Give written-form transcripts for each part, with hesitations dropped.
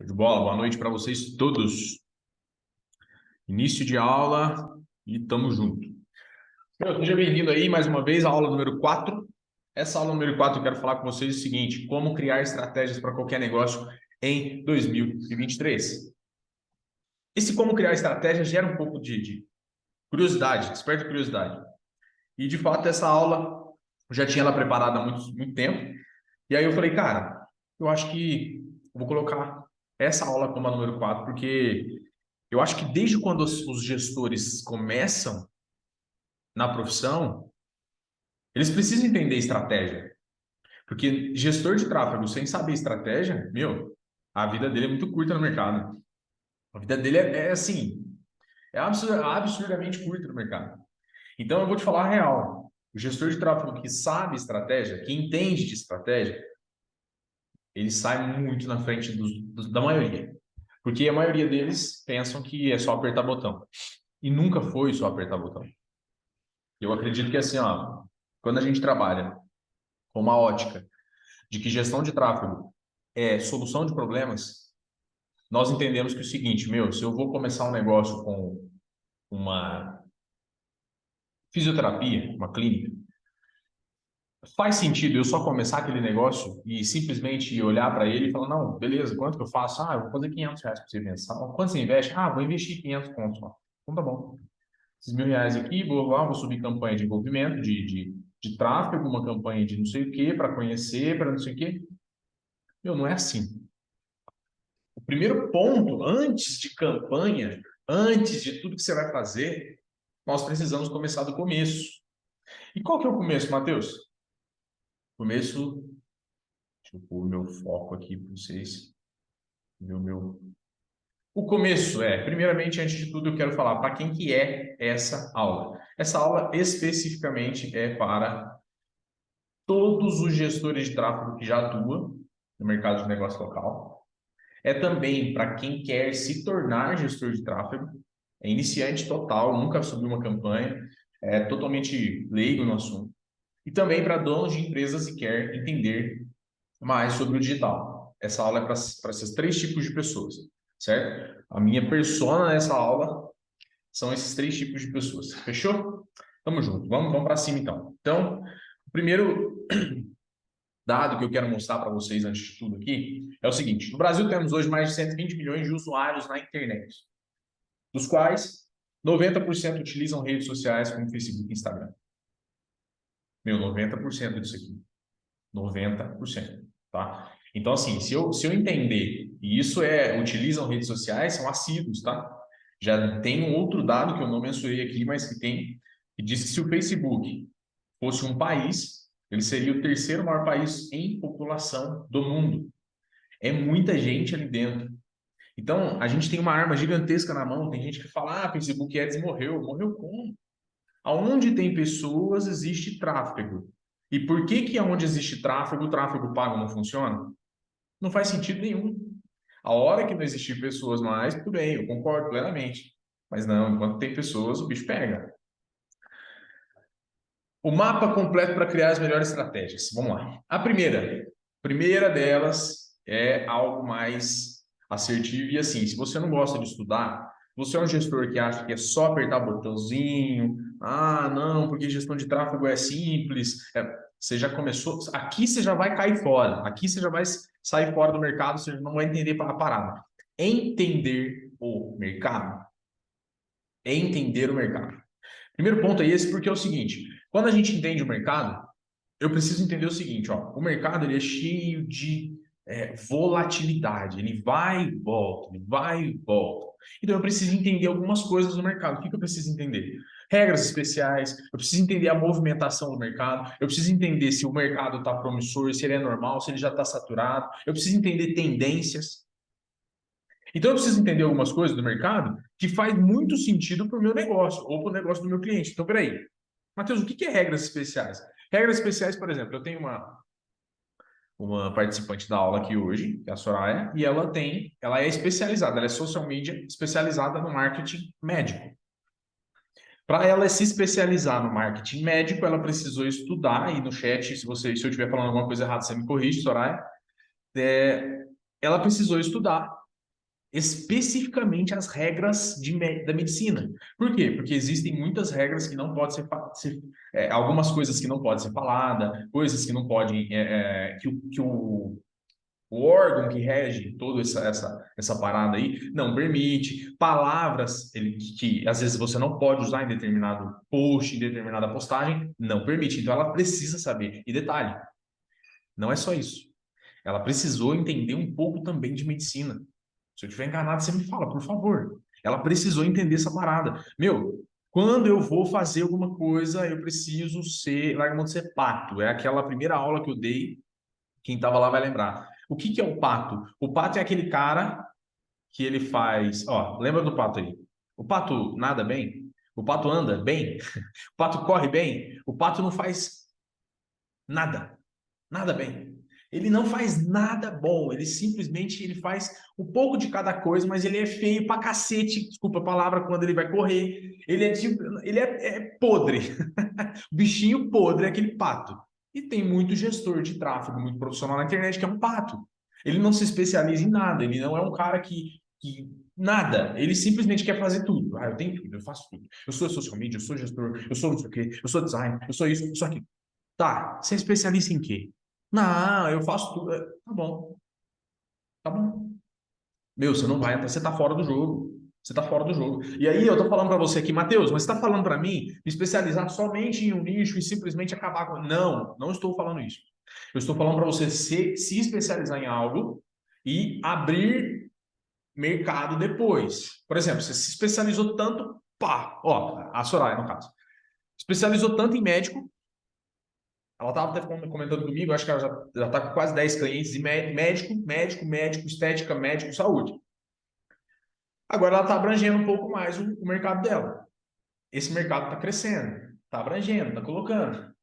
Show de bola, boa noite para vocês todos. Início de aula e tamo junto. Seja bem-vindo aí mais uma vez à aula número 4. Essa aula número 4 eu quero falar com vocês o seguinte: como criar estratégias para qualquer negócio em 2023. Esse como criar estratégia gera um pouco de curiosidade, desperta curiosidade. E de fato essa aula eu já tinha ela preparada há muito tempo. E aí eu falei, cara, eu acho que eu vou colocar essa aula como a número 4, porque eu acho que desde quando os gestores começam na profissão, eles precisam entender estratégia. Porque gestor de tráfego sem saber estratégia, meu, a vida dele é muito curta no mercado. A vida dele é assim, é absurdamente curta no mercado. Então eu vou te falar a real. O gestor de tráfego que sabe estratégia, que entende de estratégia, ele sai muito na frente da maioria. Porque a maioria deles pensam que é só apertar botão. E nunca foi só apertar botão. Eu acredito que assim, ó, quando a gente trabalha com uma ótica de que gestão de tráfego é solução de problemas, nós entendemos que é o seguinte, meu, se eu vou começar um negócio com uma fisioterapia, uma clínica, faz sentido eu só começar aquele negócio e simplesmente olhar para ele e falar, não, beleza, quanto que eu faço? Ah, eu vou fazer R$ 500 para você mensal. Quanto você investe? Ah, vou investir 500 pontos só. Então tá bom. Esses R$ 1.000 aqui, vou lá, vou subir campanha de envolvimento, de tráfego, uma campanha de não sei o quê, para conhecer, para não sei o quê. Meu, não é assim. O primeiro ponto, antes de campanha, antes de tudo que você vai fazer, nós precisamos começar do começo. E qual que é o começo, Matheus? Começo, deixa eu pôr o meu foco aqui para vocês. O começo primeiramente, antes de tudo, eu quero falar para quem que é essa aula. Essa aula especificamente é para todos os gestores de tráfego que já atuam no mercado de negócio local. É também para quem quer se tornar gestor de tráfego, é iniciante total, nunca subiu uma campanha, é totalmente leigo no assunto. E também para donos de empresas e quer entender mais sobre o digital. Essa aula é para esses três tipos de pessoas, certo? A minha persona nessa aula são esses três tipos de pessoas. Fechou? Tamo junto. Vamos para cima então. Então, o primeiro dado que eu quero mostrar para vocês antes de tudo aqui é o seguinte: no Brasil temos hoje mais de 120 milhões de usuários na internet, dos quais 90% utilizam redes sociais como Facebook e Instagram. Meu, 90% disso aqui. 90%, tá? Então, assim, se eu entender, e isso utilizam redes sociais, são assíduos, tá? Já tem um outro dado que eu não mensurei aqui, mas que diz que se o Facebook fosse um país, ele seria o terceiro maior país em população do mundo. É muita gente ali dentro. Então, a gente tem uma arma gigantesca na mão. Tem gente que fala, Facebook Ads morreu. Morreu como? Aonde tem pessoas, existe tráfego. E por que onde existe tráfego, o tráfego pago não funciona? Não faz sentido nenhum. A hora que não existir pessoas mais, tudo bem, eu concordo plenamente. Mas não, enquanto tem pessoas, o bicho pega. O mapa completo para criar as melhores estratégias. Vamos lá. A primeira delas é algo mais assertivo e assim, se você não gosta de estudar, você é um gestor que acha que é só apertar botãozinho, não, porque gestão de tráfego é simples, você já começou, aqui você já vai cair fora, aqui você já vai sair fora do mercado, você não vai entender a parada. Entender o mercado. Entender o mercado. Primeiro ponto é esse, porque é o seguinte: quando a gente entende o mercado, eu preciso entender o seguinte, ó, o mercado ele é cheio de volatilidade, ele vai e volta, ele vai e volta. Então eu preciso entender algumas coisas do mercado. O que eu preciso entender? Regras especiais, eu preciso entender a movimentação do mercado, eu preciso entender se o mercado está promissor, se ele é normal, se ele já está saturado, eu preciso entender tendências. Então, eu preciso entender algumas coisas do mercado que faz muito sentido para o meu negócio ou para o negócio do meu cliente. Então, peraí, Matheus, o que é regras especiais? Regras especiais, por exemplo, eu tenho uma participante da aula aqui hoje, que é a Soraya, e ela é especializada, ela é social media especializada no marketing médico. Para ela se especializar no marketing médico, ela precisou estudar, e no chat, se eu estiver falando alguma coisa errada, você me corrige, Soraya, ela precisou estudar especificamente as regras da medicina. Por quê? Porque existem muitas regras que não podem algumas coisas que não podem ser faladas, coisas que não podem, o órgão que rege toda essa parada aí não permite, palavras que às vezes você não pode usar em determinado post, em determinada postagem, não permite. Então ela precisa saber. E detalhe, não é só isso. Ela precisou entender um pouco também de medicina. Se eu estiver enganado, você me fala, por favor. Ela precisou entender essa parada. Meu, quando eu vou fazer alguma coisa, eu preciso larga a mão de ser pato. É aquela primeira aula que eu dei, quem estava lá vai lembrar. O que que é o pato? O pato é aquele cara que ele faz. Ó, lembra do pato aí? O pato nada bem? O pato anda bem? O pato corre bem? O pato não faz nada. Nada bem. Ele não faz nada bom, ele simplesmente ele faz um pouco de cada coisa, mas ele é feio pra cacete, desculpa a palavra, quando ele vai correr. Ele é tipo, é podre. Bichinho podre é aquele pato. E tem muito gestor de tráfego, muito profissional na internet que é um pato. Ele não se especializa em nada, ele não é um cara que nada, ele simplesmente quer fazer tudo. Ah, eu tenho tudo, eu faço tudo. Eu sou social media, eu sou gestor, eu sou não sei o quê, eu sou design, eu sou isso, eu sou aquilo. Tá, você é especialista em quê? Não, eu faço tudo. Tá bom, tá bom. Meu, você não vai, você tá fora do jogo. Você tá fora do jogo. E aí eu tô falando para você aqui, Matheus, mas você tá falando para mim me especializar somente em um nicho e simplesmente acabar com. Não, não estou falando isso. Eu estou falando para você se especializar em algo e abrir mercado depois. Por exemplo, você se especializou tanto, pá, ó, a Soraya, no caso, especializou tanto em médico. Ela estava até comentando comigo, acho que ela já está com quase 10 clientes, e médico, estética, médico, saúde. Agora ela está abrangendo um pouco mais o mercado dela. Esse mercado está crescendo, está abrangendo, está colocando.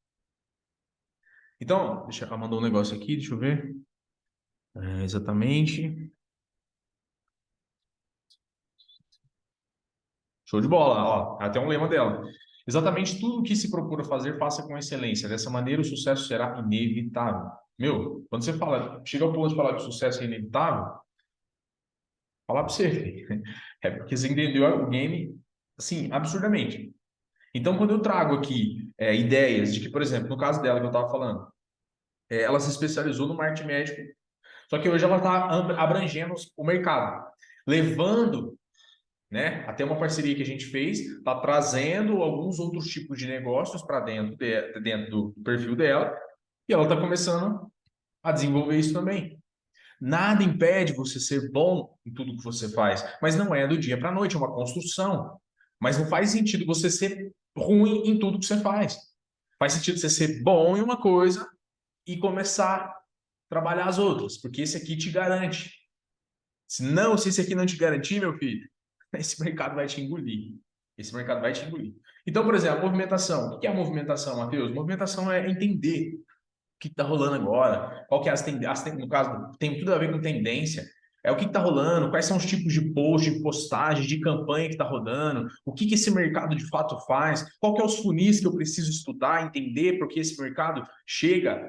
Então, ela mandou um negócio aqui, deixa eu ver. Exatamente. Show de bola, ó, até um lema dela. Exatamente tudo o que se procura fazer, faça com excelência. Dessa maneira, o sucesso será inevitável. Meu, quando você fala, chega ao ponto de falar que o sucesso é inevitável, falar para você, filho. É porque você entendeu o game, assim, absurdamente. Então, quando eu trago aqui ideias de que, por exemplo, no caso dela que eu estava falando, ela se especializou no marketing médico, só que hoje ela está abrangendo o mercado, levando, né, até uma parceria que a gente fez, está trazendo alguns outros tipos de negócios para dentro do perfil dela, e ela está começando a desenvolver isso também. Nada impede você ser bom em tudo que você faz, mas não é do dia para a noite, é uma construção. Mas não faz sentido você ser ruim em tudo que você faz. Faz sentido você ser bom em uma coisa e começar a trabalhar as outras, porque esse aqui te garante. Se esse aqui não te garantir, meu filho, esse mercado vai te engolir. Esse mercado vai te engolir. Então, por exemplo, a movimentação. O que é a movimentação, Matheus? Movimentação é entender que está rolando agora, qual que é no caso, tem tudo a ver com tendência, é o que está rolando, quais são os tipos de post, de postagem, de campanha que está rodando, o que esse mercado de fato faz, qual que é os funis que eu preciso estudar, entender, porque esse mercado chega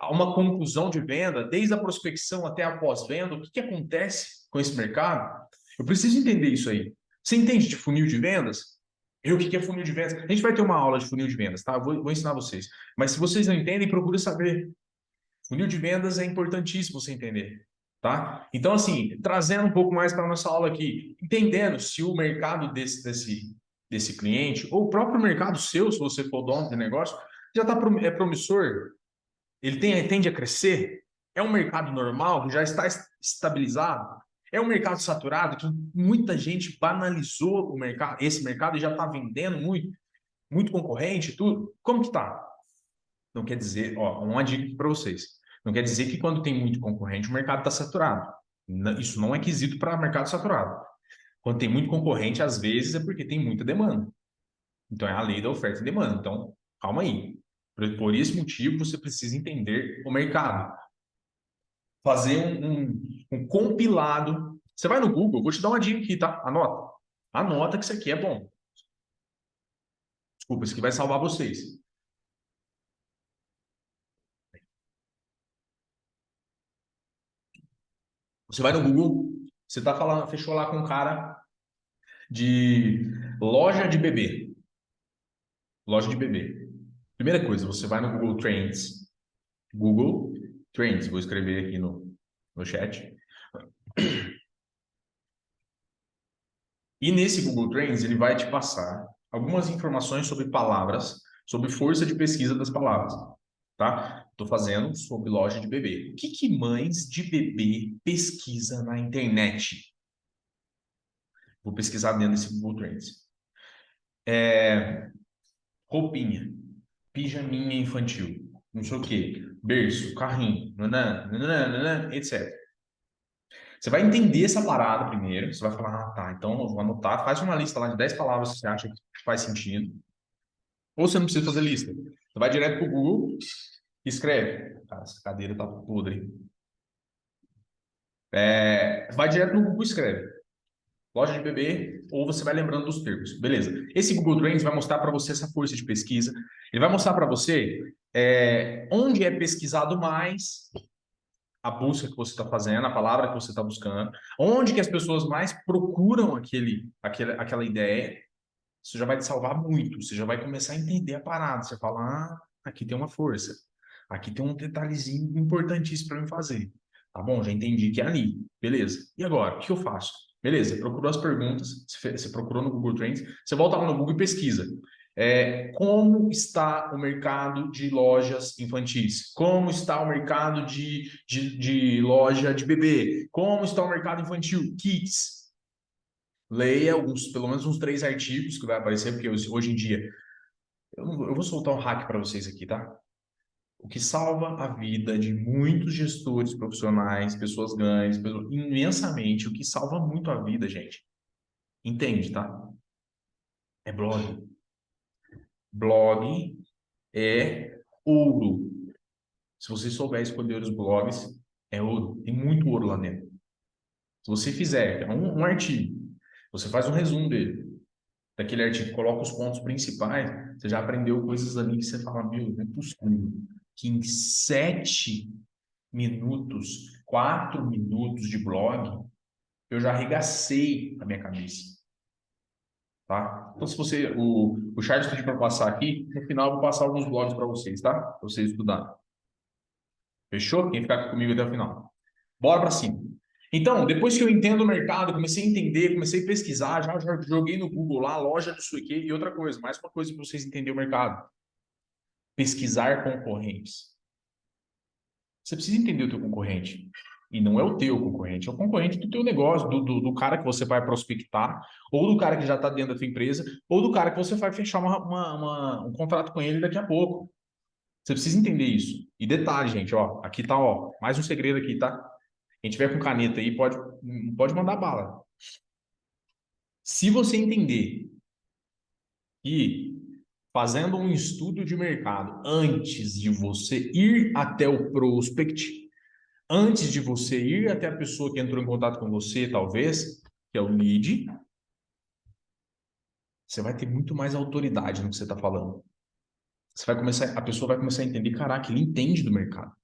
a uma conclusão de venda, desde a prospecção até a pós-venda, o que acontece com esse mercado? Eu preciso entender isso aí. Você entende de funil de vendas? O que é funil de vendas? A gente vai ter uma aula de funil de vendas, tá? Vou ensinar vocês. Mas se vocês não entendem, procure saber. Funil de vendas é importantíssimo você entender, tá? Então, assim, trazendo um pouco mais para a nossa aula aqui, entendendo se o mercado desse cliente, ou o próprio mercado seu, se você for dono de negócio, já está promissor, ele tende a crescer, é um mercado normal, que já está estabilizado, é um mercado saturado, que muita gente banalizou esse mercado e já está vendendo muito concorrente, tudo. Como que tá? Não quer dizer, ó, uma dica para vocês. Não quer dizer que quando tem muito concorrente, o mercado está saturado. Isso não é quesito para mercado saturado. Quando tem muito concorrente, às vezes é porque tem muita demanda. Então é a lei da oferta e demanda. Então, calma aí. Por esse motivo, você precisa entender o mercado. Fazer um compilado. Você vai no Google, vou te dar uma dica aqui, tá? Anota. Anota que isso aqui é bom. Desculpa, isso aqui vai salvar vocês. Você vai no Google, Você tá falando, fechou lá com um cara de loja de bebê. Loja de bebê. Primeira coisa, você vai no Google Trends. Google Trends, vou escrever aqui no chat. E nesse Google Trends, ele vai te passar algumas informações sobre palavras, sobre força de pesquisa das palavras, tá? Estou fazendo sobre loja de bebê. O que que mães de bebê pesquisa na internet? Vou pesquisar dentro desse Google Trends. Roupinha, pijaminha infantil, não sei o quê, berço, carrinho, nanã, nanã, nanã, etc. Você vai entender essa parada primeiro, você vai falar, ah, tá, então eu vou anotar, faz uma lista lá de 10 palavras que você acha que faz sentido, ou você não precisa fazer lista. Você vai direto pro Google e escreve. Cara, essa cadeira tá podre. Vai direto no Google e escreve. Loja de bebê, ou você vai lembrando dos termos. Beleza. Esse Google Trends vai mostrar para você essa força de pesquisa. Ele vai mostrar para você onde é pesquisado mais a busca que você está fazendo, a palavra que você está buscando, onde que as pessoas mais procuram aquela ideia. Isso já vai te salvar muito. Você já vai começar a entender a parada. Você fala, ah, aqui tem uma força. Aqui tem um detalhezinho importantíssimo para me fazer. Tá bom, já entendi que é ali. Beleza. E agora, o que eu faço? Beleza, procurou as perguntas, você procurou no Google Trends, você volta lá no Google e pesquisa. Como está o mercado de lojas infantis? Como está o mercado de loja de bebê? Como está o mercado infantil? Kids. Leia pelo menos uns 3 artigos que vai aparecer, porque hoje em dia eu vou soltar um hack para vocês aqui, tá? O que salva a vida de muitos gestores profissionais, pessoas grandes, imensamente, o que salva muito a vida, gente, entende, tá? É blog. Blog é ouro. Se você souber escolher os blogs, é ouro. Tem muito ouro lá dentro. Se você fizer um artigo, você faz um resumo dele, daquele artigo, coloca os pontos principais, você já aprendeu coisas ali que você fala, meu, não é possível que em 7 minutos, 4 minutos de blog, eu já arregacei a minha cabeça, tá? Então, se você, o Charles pediu para passar aqui, no final eu vou passar alguns blogs para vocês, tá? Para vocês estudarem. Fechou? Quem ficar comigo até o final. Bora para cima. Então, depois que eu entendo o mercado, comecei a entender, comecei a pesquisar, já joguei no Google lá, loja de suíque e outra coisa, mais uma coisa para vocês entenderem o mercado. Pesquisar concorrentes. Você precisa entender o teu concorrente. E não é o teu concorrente, é o concorrente do teu negócio, do cara que você vai prospectar, ou do cara que já está dentro da tua empresa, ou do cara que você vai fechar um contrato com ele daqui a pouco. Você precisa entender isso. E detalhe, gente, ó, aqui tá, ó, mais um segredo aqui, tá? Quem tiver com caneta aí, pode mandar bala. Se você entender que fazendo um estudo de mercado antes de você ir até o prospect, antes de você ir até a pessoa que entrou em contato com você, talvez, que é o lead, você vai ter muito mais autoridade no que você está falando. A pessoa vai começar a entender, caraca, ele entende do mercado.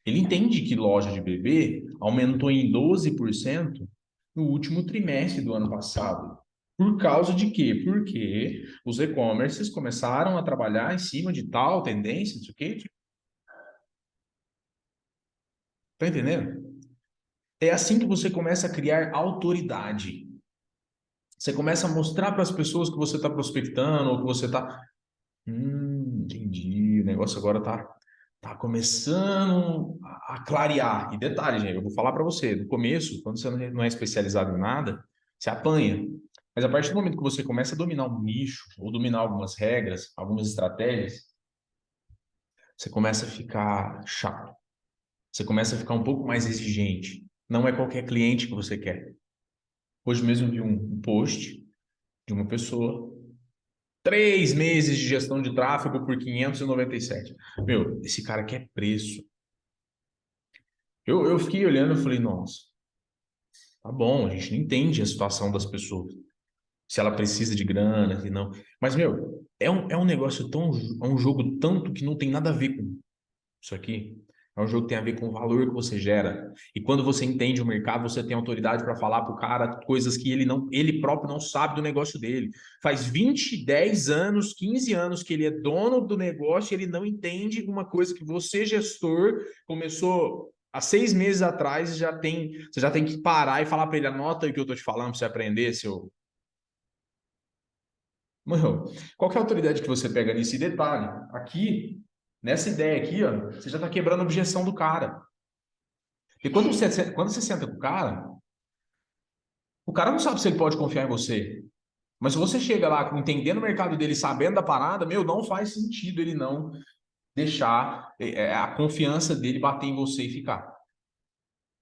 Ele entende que loja de bebê aumentou em 12% no último trimestre do ano passado. Por causa de quê? Porque os e-commerces começaram a trabalhar em cima de tal tendência, não sei o quê. Tá entendendo? É assim que você começa a criar autoridade. Você começa a mostrar para as pessoas que você está prospectando ou que você está. Entendi. O negócio agora tá começando a clarear. E detalhe, gente, eu vou falar para você, no começo, quando você não é especializado em nada, você apanha. Mas a partir do momento que você começa a dominar um nicho, ou dominar algumas regras, algumas estratégias, você começa a ficar chato. Você começa a ficar um pouco mais exigente. Não é qualquer cliente que você quer. Hoje mesmo eu vi um post de uma pessoa, 3 meses de gestão de tráfego por 597. Meu, esse cara quer preço. Eu fiquei olhando e falei, nossa, tá bom, a gente não entende a situação das pessoas. Se ela precisa de grana, se não. Mas, meu, é um negócio tão. É um jogo tanto que não tem nada a ver com isso aqui. É um jogo que tem a ver com o valor que você gera. E quando você entende o mercado, você tem autoridade para falar para o cara coisas que ele próprio não sabe do negócio dele. Faz 20, 10 anos, 15 anos que ele é dono do negócio e ele não entende uma coisa que você, gestor, começou há 6 meses atrás, você já tem que parar e falar para ele, anota aí o que eu estou te falando para você aprender, seu... Mano, qual que é a autoridade que você pega nisso? E detalhe, aqui, nessa ideia aqui, ó, você já está quebrando a objeção do cara. Porque quando você senta com o cara não sabe se ele pode confiar em você. Mas se você chega lá entendendo o mercado dele, sabendo da parada, meu, não faz sentido ele não deixar a confiança dele bater em você e ficar.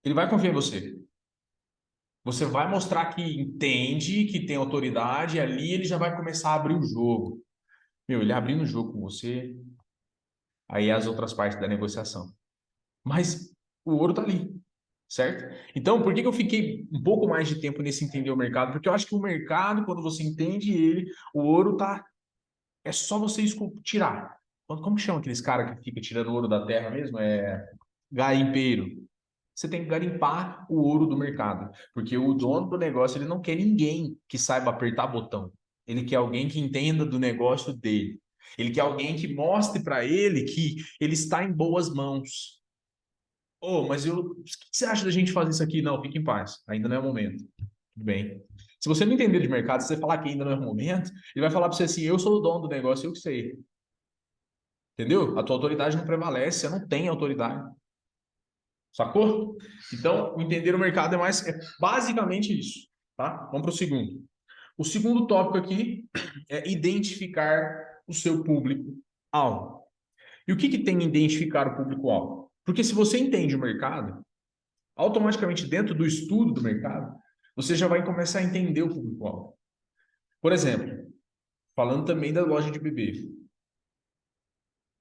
Ele vai confiar em você. Você vai mostrar que entende, que tem autoridade, e ali ele já vai começar a abrir o jogo. Meu, ele abrindo o jogo com você, aí é as outras partes da negociação. Mas o ouro tá ali. Certo? Então, por que que eu fiquei um pouco mais de tempo nesse entender o mercado? Porque eu acho que o mercado, quando você entende ele, o ouro tá. É só você tirar. Como que chama aqueles caras que fica tirando ouro da terra mesmo? É garimpeiro. Você tem que garimpar o ouro do mercado. Porque o dono do negócio, ele não quer ninguém que saiba apertar botão. Ele quer alguém que entenda do negócio dele. Ele quer alguém que mostre para ele que ele está em boas mãos. Oh, mas o que você acha da gente fazer isso aqui? Não, fique em paz. Ainda não é o momento. Tudo bem. Se você não entender de mercado, se você falar que ainda não é o momento, ele vai falar para você assim: eu sou o dono do negócio, eu que sei. Entendeu? A tua autoridade não prevalece, você não tem autoridade. Sacou? Então, entender o mercado é basicamente isso. Tá? Vamos para o segundo. O segundo tópico aqui é identificar o seu público-alvo. E o que tem em identificar o público-alvo? Porque se você entende o mercado, automaticamente dentro do estudo do mercado, você já vai começar a entender o público-alvo. Por exemplo, falando também da loja de bebê.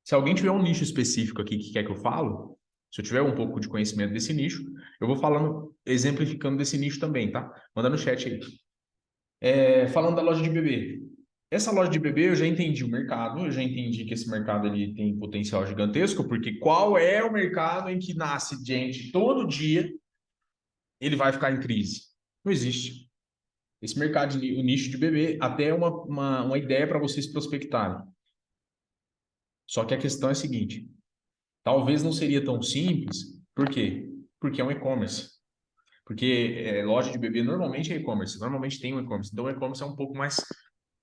Se alguém tiver um nicho específico aqui que quer que eu falo, se eu tiver um pouco de conhecimento desse nicho, eu vou falando, exemplificando desse nicho também, tá? Manda no chat aí. Falando da loja de bebê. Essa loja de bebê eu já entendi o mercado, eu já entendi que esse mercado ele tem potencial gigantesco, porque qual é o mercado em que nasce gente todo dia, ele vai ficar em crise? Não existe. Esse mercado, o nicho de bebê, até é uma ideia para vocês prospectarem. Só que a questão é a seguinte: talvez não seria tão simples, por quê? Porque é um e-commerce. Porque loja de bebê normalmente é e-commerce, normalmente tem um e-commerce. Então o e-commerce é um pouco mais,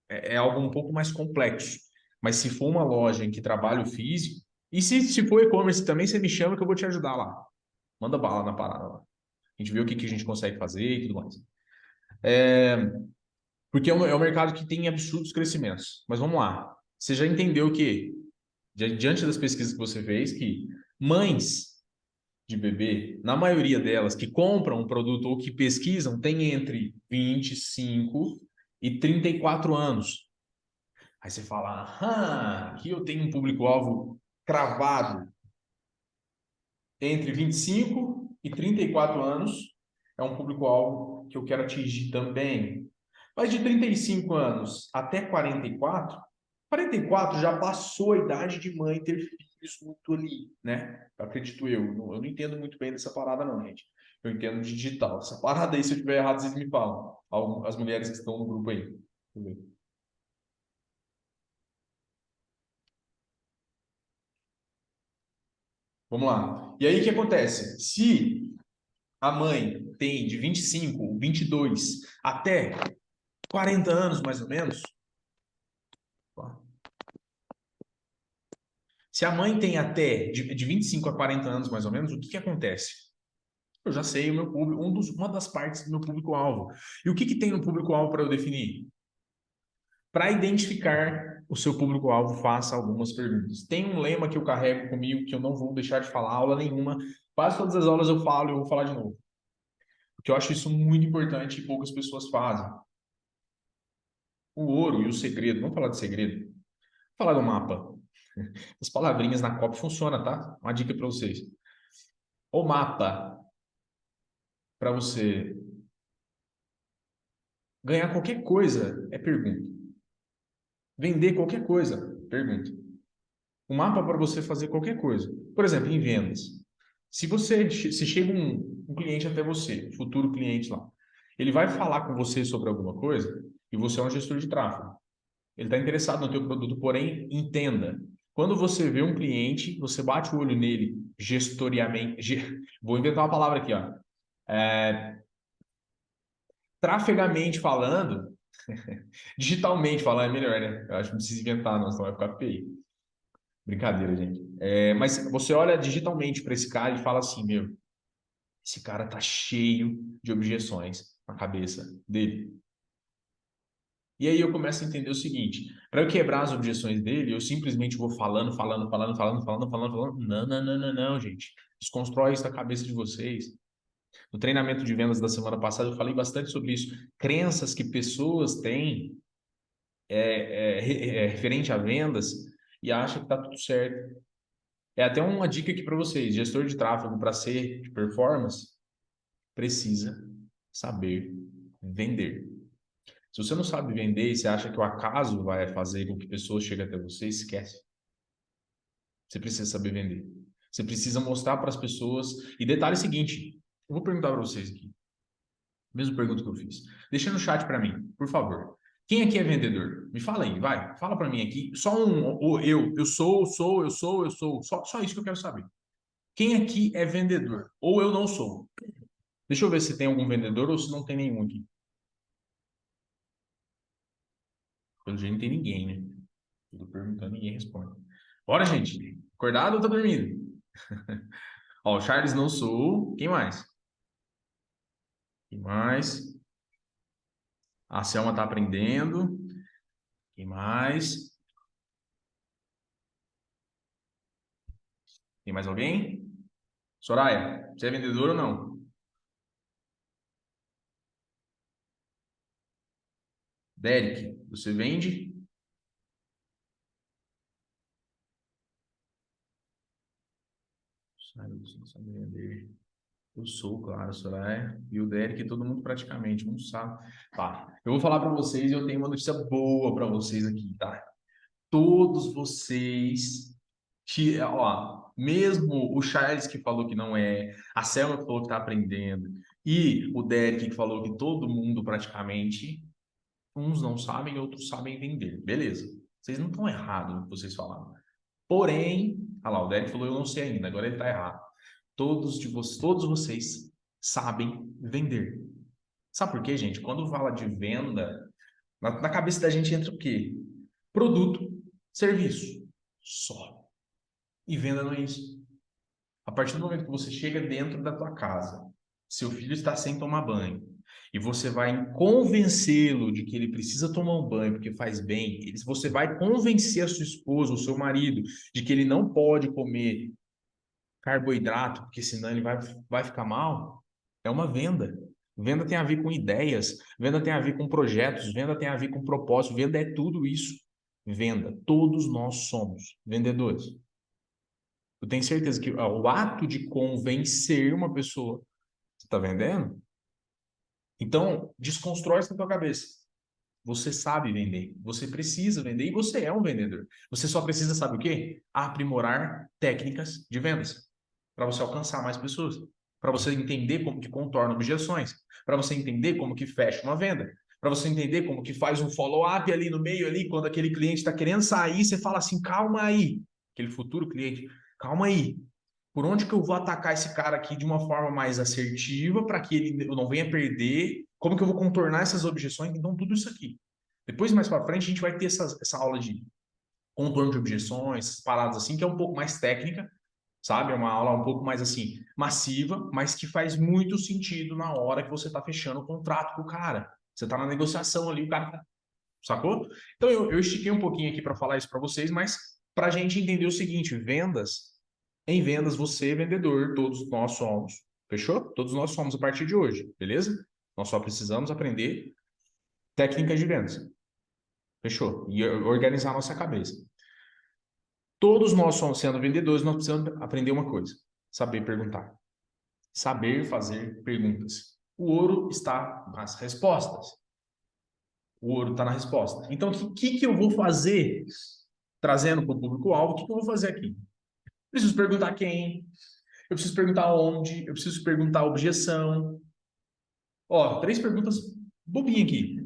é algo um pouco mais complexo. Mas se for uma loja em que trabalha o físico, e se for e-commerce também, você me chama que eu vou te ajudar lá. Manda bala na parada lá. A gente vê o que a gente consegue fazer e tudo mais. Porque é um mercado que tem absurdos crescimentos. Mas vamos lá. Você já entendeu que, diante das pesquisas que você fez, que mães de bebê, na maioria delas, que compram um produto ou que pesquisam, têm entre 25 e 34 anos. Aí você fala, aqui eu tenho um público-alvo cravado entre 25 e 34 anos. É um público-alvo que eu quero atingir também. Mas de 35 anos até 44 já passou a idade de mãe ter filhos muito ali, né? Acredito eu. Eu não entendo muito bem dessa parada, não, gente. Eu entendo de digital. Essa parada aí, se eu estiver errado, vocês me falam. As mulheres que estão no grupo aí. Deixa eu ver. Vamos lá. E aí, o que acontece? Se a mãe tem de 25, 22 até 40 anos, mais ou menos, se a mãe tem até de 25 a 40 anos, mais ou menos, o que acontece? Eu já sei o meu público, uma das partes do meu público-alvo. E o que tem no público-alvo para eu definir? Para identificar o seu público-alvo, faça algumas perguntas. Tem um lema que eu carrego comigo que eu não vou deixar de falar aula nenhuma. Quase todas as aulas eu falo e eu vou falar de novo. Porque eu acho isso muito importante e poucas pessoas fazem. O ouro e o segredo, vamos falar de segredo? Vamos falar do mapa. As palavrinhas na copy funciona, tá? Uma dica para vocês. O mapa, para você ganhar qualquer coisa, é pergunta. Vender qualquer coisa, pergunta. O mapa para você fazer qualquer coisa. Por exemplo, em vendas. Se chega um cliente até você, futuro cliente lá, ele vai falar com você sobre alguma coisa e você é um gestor de tráfego. Ele está interessado no teu produto, porém, entenda. Quando você vê um cliente, você bate o olho nele gestoriamente. Vou inventar uma palavra aqui, ó. Trafegamente falando, digitalmente falando é melhor, né? Eu acho que não precisa inventar, não, senão vai ficar feio. Brincadeira, gente. Mas você olha digitalmente para esse cara e fala assim, meu, esse cara tá cheio de objeções na cabeça dele. E aí eu começo a entender o seguinte, para eu quebrar as objeções dele, eu simplesmente vou falando. Não, não, não, não, não, gente. Desconstrói isso da cabeça de vocês. No treinamento de vendas da semana passada, eu falei bastante sobre isso. Crenças que pessoas têm referente a vendas e acham que está tudo certo. É até uma dica aqui para vocês. Gestor de tráfego, para ser de performance, precisa saber vender. Se você não sabe vender e você acha que o acaso vai fazer com que pessoas cheguem até você, esquece. Você precisa saber vender. Você precisa mostrar para as pessoas. E detalhe seguinte, eu vou perguntar para vocês aqui. Mesma pergunta que eu fiz. Deixa no chat para mim, por favor. Quem aqui é vendedor? Me fala aí, vai. Fala para mim aqui. Só um, ou eu sou. Só isso que eu quero saber. Quem aqui é vendedor? Ou eu não sou? Deixa eu ver se tem algum vendedor ou se não tem nenhum aqui. Pelo jeito não tem ninguém, né? Eu tô perguntando, ninguém responde. Bora, gente. Acordado ou tá dormindo? Ó, o Charles não sou. Quem mais? Quem mais? A Selma tá aprendendo. Quem mais? Tem mais alguém? Soraya, você é vendedor ou não? Derek, você vende? Sai, você não sabe vender. Eu sou, claro, Soraya. E o Derek, todo mundo praticamente, não sabe. Tá, eu vou falar para vocês e eu tenho uma notícia boa para vocês aqui, tá? Todos vocês, ó, mesmo o Charles que falou que não é, a Selma que falou que está aprendendo, e o Derek que falou que todo mundo praticamente, uns não sabem, outros sabem vender. Beleza. Vocês não estão errados no que vocês falaram. Porém, olha lá, o Derek falou, eu não sei ainda, agora ele está errado. Todos vocês sabem vender. Sabe por quê, gente? Quando fala de venda, na cabeça da gente entra o quê? Produto, serviço, só. E venda não é isso. A partir do momento que você chega dentro da tua casa, seu filho está sem tomar banho, e você vai convencê-lo de que ele precisa tomar um banho porque faz bem, você vai convencer a sua esposa, o seu marido, de que ele não pode comer carboidrato, porque senão ele vai ficar mal, é uma venda. Venda tem a ver com ideias, venda tem a ver com projetos, venda tem a ver com propósito, venda é tudo isso. Venda, todos nós somos vendedores. Eu tenho certeza que o ato de convencer uma pessoa, você está vendendo? Então, desconstrói isso na tua cabeça. Você sabe vender, você precisa vender e você é um vendedor. Você só precisa, sabe o quê? Aprimorar técnicas de vendas para você alcançar mais pessoas, para você entender como que contorna objeções, para você entender como que fecha uma venda, para você entender como que faz um follow-up ali no meio ali, quando aquele cliente está querendo sair, você fala assim, calma aí, aquele futuro cliente, calma aí, por onde que eu vou atacar esse cara aqui de uma forma mais assertiva para que ele eu não venha perder? Como que eu vou contornar essas objeções? Então, tudo isso aqui. Depois, mais para frente, a gente vai ter essa aula de contorno de objeções, essas paradas assim, que é um pouco mais técnica, sabe? É uma aula um pouco mais assim, massiva, mas que faz muito sentido na hora que você está fechando o contrato com o cara. Você está na negociação ali, o cara tá... Sacou? Então, eu estiquei um pouquinho aqui para falar isso para vocês, mas para a gente entender o seguinte: em vendas, você é vendedor, todos nós somos. Fechou? Todos nós somos a partir de hoje, beleza? Nós só precisamos aprender técnicas de vendas. Fechou? E organizar a nossa cabeça. Todos nós somos sendo vendedores, nós precisamos aprender uma coisa: saber perguntar. Saber fazer perguntas. O ouro está nas respostas. O ouro está na resposta. Então, o que eu vou fazer trazendo para o público-alvo? O que eu vou fazer aqui? Preciso perguntar quem, eu preciso perguntar onde, eu preciso perguntar objeção. Ó, 3 perguntas bobinhas aqui,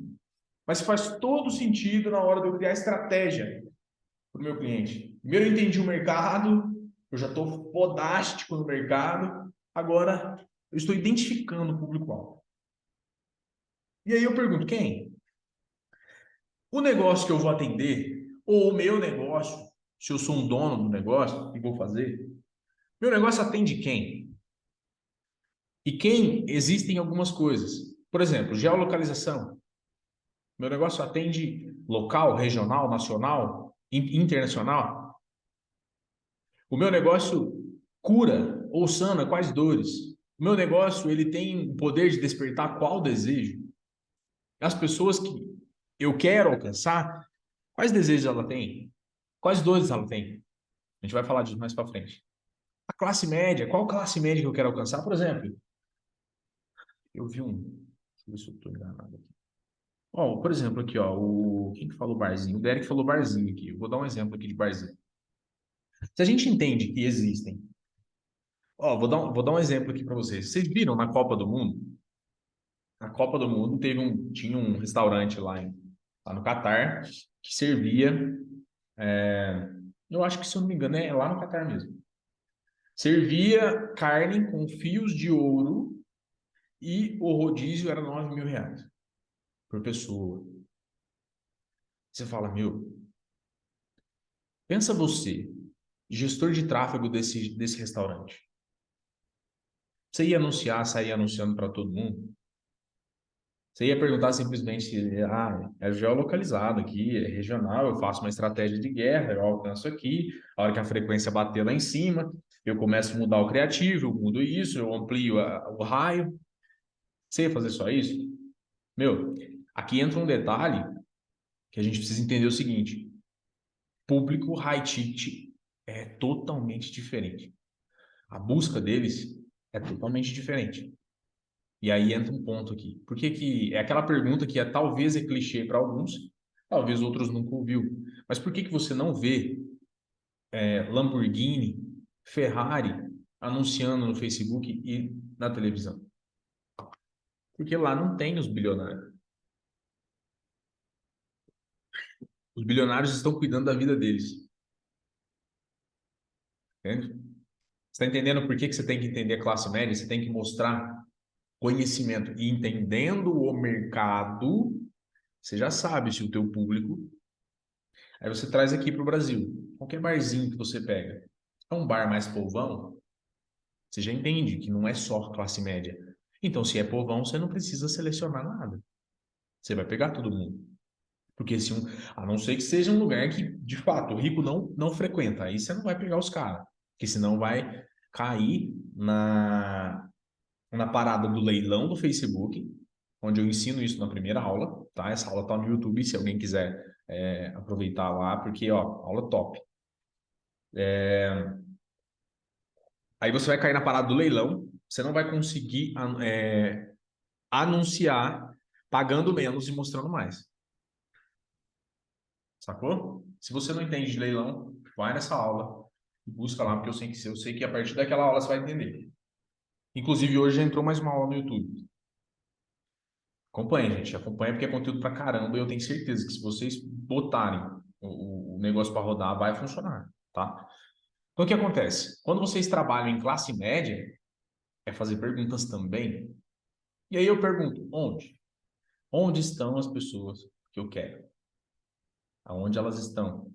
mas faz todo sentido na hora de eu criar estratégia para o meu cliente. Primeiro eu entendi o mercado, eu já estou fodástico no mercado, agora eu estou identificando o público-alvo. E aí eu pergunto, quem? O negócio que eu vou atender, ou o meu negócio, se eu sou um dono do negócio, e vou fazer, meu negócio atende quem? E quem existem algumas coisas. Por exemplo, geolocalização. Meu negócio atende local, regional, nacional, internacional. O meu negócio cura ou sana quais dores? O meu negócio, ele tem o poder de despertar qual desejo? As pessoas que eu quero alcançar, quais desejos ela tem? Quais dores ela tem? A gente vai falar disso mais para frente. A classe média, qual classe média que eu quero alcançar? Por exemplo, eu vi um. Deixa eu ver se eu estou enganado aqui. Ó, por exemplo, aqui, ó, quem que falou barzinho? O Derek falou barzinho aqui. Eu vou dar um exemplo aqui de barzinho. Se a gente entende que existem. Ó, vou dar um exemplo aqui para vocês. Vocês viram na Copa do Mundo? Na Copa do Mundo tinha um restaurante lá no Catar que servia. Eu acho que, se eu não me engano, é lá no Catar mesmo. Servia carne com fios de ouro e o rodízio era R$ 9.000 por pessoa. Você fala, meu, pensa você, gestor de tráfego desse restaurante. Você ia anunciar, sair anunciando para todo mundo? Você ia perguntar simplesmente se é geolocalizado aqui, é regional, eu faço uma estratégia de guerra, eu alcanço aqui, a hora que a frequência bater lá em cima, eu começo a mudar o criativo, eu mudo isso, eu amplio o raio. Você ia fazer só isso? Meu, aqui entra um detalhe que a gente precisa entender o seguinte: público high ticket é totalmente diferente. A busca deles é totalmente diferente. E aí entra um ponto aqui. Por que que é aquela pergunta que talvez é clichê para alguns, talvez outros nunca ouviu. Mas por que que você não vê Lamborghini, Ferrari anunciando no Facebook e na televisão? Porque lá não tem os bilionários. Os bilionários estão cuidando da vida deles. Entende? Você está entendendo por que que você tem que entender a classe média? Você tem que mostrar conhecimento. E entendendo o mercado, você já sabe se o teu público. Aí você traz aqui para o Brasil. Qualquer barzinho que você pega. É um bar mais povão, você já entende que não é só classe média. Então, se é povão, você não precisa selecionar nada. Você vai pegar todo mundo. Porque a não ser que seja um lugar que, de fato, o rico não frequenta. Aí você não vai pegar os caras. Porque senão vai cair na parada do leilão do Facebook, onde eu ensino isso na primeira aula, tá? Essa aula tá no YouTube, se alguém quiser aproveitar lá, porque, ó, aula top. Aí você vai cair na parada do leilão, você não vai conseguir anunciar pagando menos e mostrando mais. Sacou? Se você não entende de leilão, vai nessa aula e busca lá, porque eu sei que a partir daquela aula você vai entender. Inclusive, hoje já entrou mais uma aula no YouTube. Acompanhe, gente. Acompanhe porque é conteúdo pra caramba. E eu tenho certeza que se vocês botarem o negócio para rodar, vai funcionar, tá? Então, o que acontece? Quando vocês trabalham em classe média, é fazer perguntas também. E aí eu pergunto, onde? Onde estão as pessoas que eu quero? Aonde elas estão?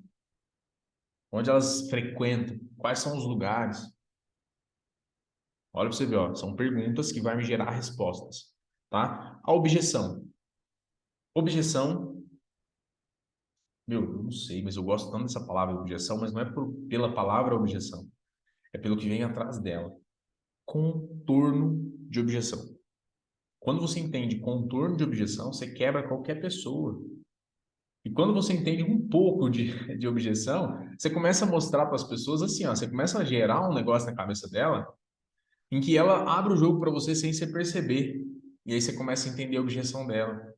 Onde elas frequentam? Quais são os lugares? Olha para você ver, ó, são perguntas que vão me gerar respostas, tá? A objeção. Objeção, meu, eu não sei, mas eu gosto tanto dessa palavra objeção, mas não é pela palavra objeção, é pelo que vem atrás dela. Contorno de objeção. Quando você entende contorno de objeção, você quebra qualquer pessoa. E quando você entende um pouco de objeção, você começa a mostrar para as pessoas assim, ó, você começa a gerar um negócio na cabeça dela em que ela abre o jogo para você sem você perceber. E aí você começa a entender a objeção dela.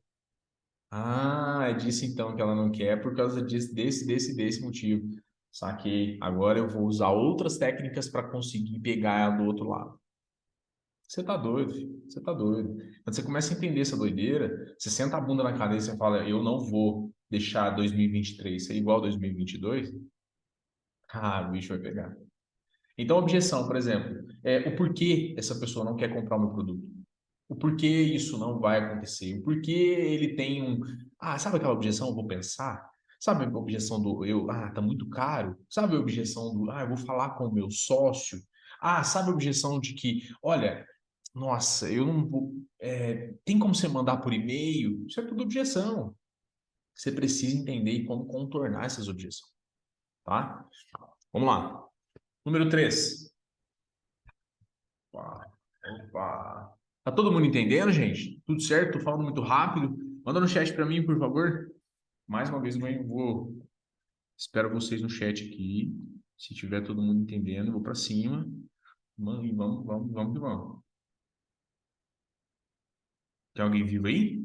Ah, é disso então que ela não quer por causa disso, desse motivo. Saquei. Agora eu vou usar outras técnicas para conseguir pegar ela do outro lado. Você tá doido, filho. Você tá doido. Quando você começa a entender essa doideira, você senta a bunda na cadeira e você fala, eu não vou deixar 2023 ser igual a 2022. Ah, o bicho vai pegar. Então, objeção, por exemplo, é o porquê essa pessoa não quer comprar o meu produto. O porquê isso não vai acontecer. O porquê ele tem um... Ah, sabe aquela objeção? Eu vou pensar. Sabe a objeção do eu, tá muito caro? Sabe a objeção do, eu vou falar com o meu sócio? Ah, sabe a objeção de que, olha, nossa, eu não vou. Tem como você mandar por e-mail? Isso é tudo objeção. Você precisa entender como contornar essas objeções, tá? Vamos lá. Número 3. Opa, opa. Tá todo mundo entendendo, gente? Tudo certo? Tô falando muito rápido. Manda no chat para mim, por favor. Mais uma vez, eu vou. Espero vocês no chat aqui. Se tiver todo mundo entendendo, eu vou para cima. Mano, e vamos, vamos, vamos que vamos. Tem alguém vivo aí?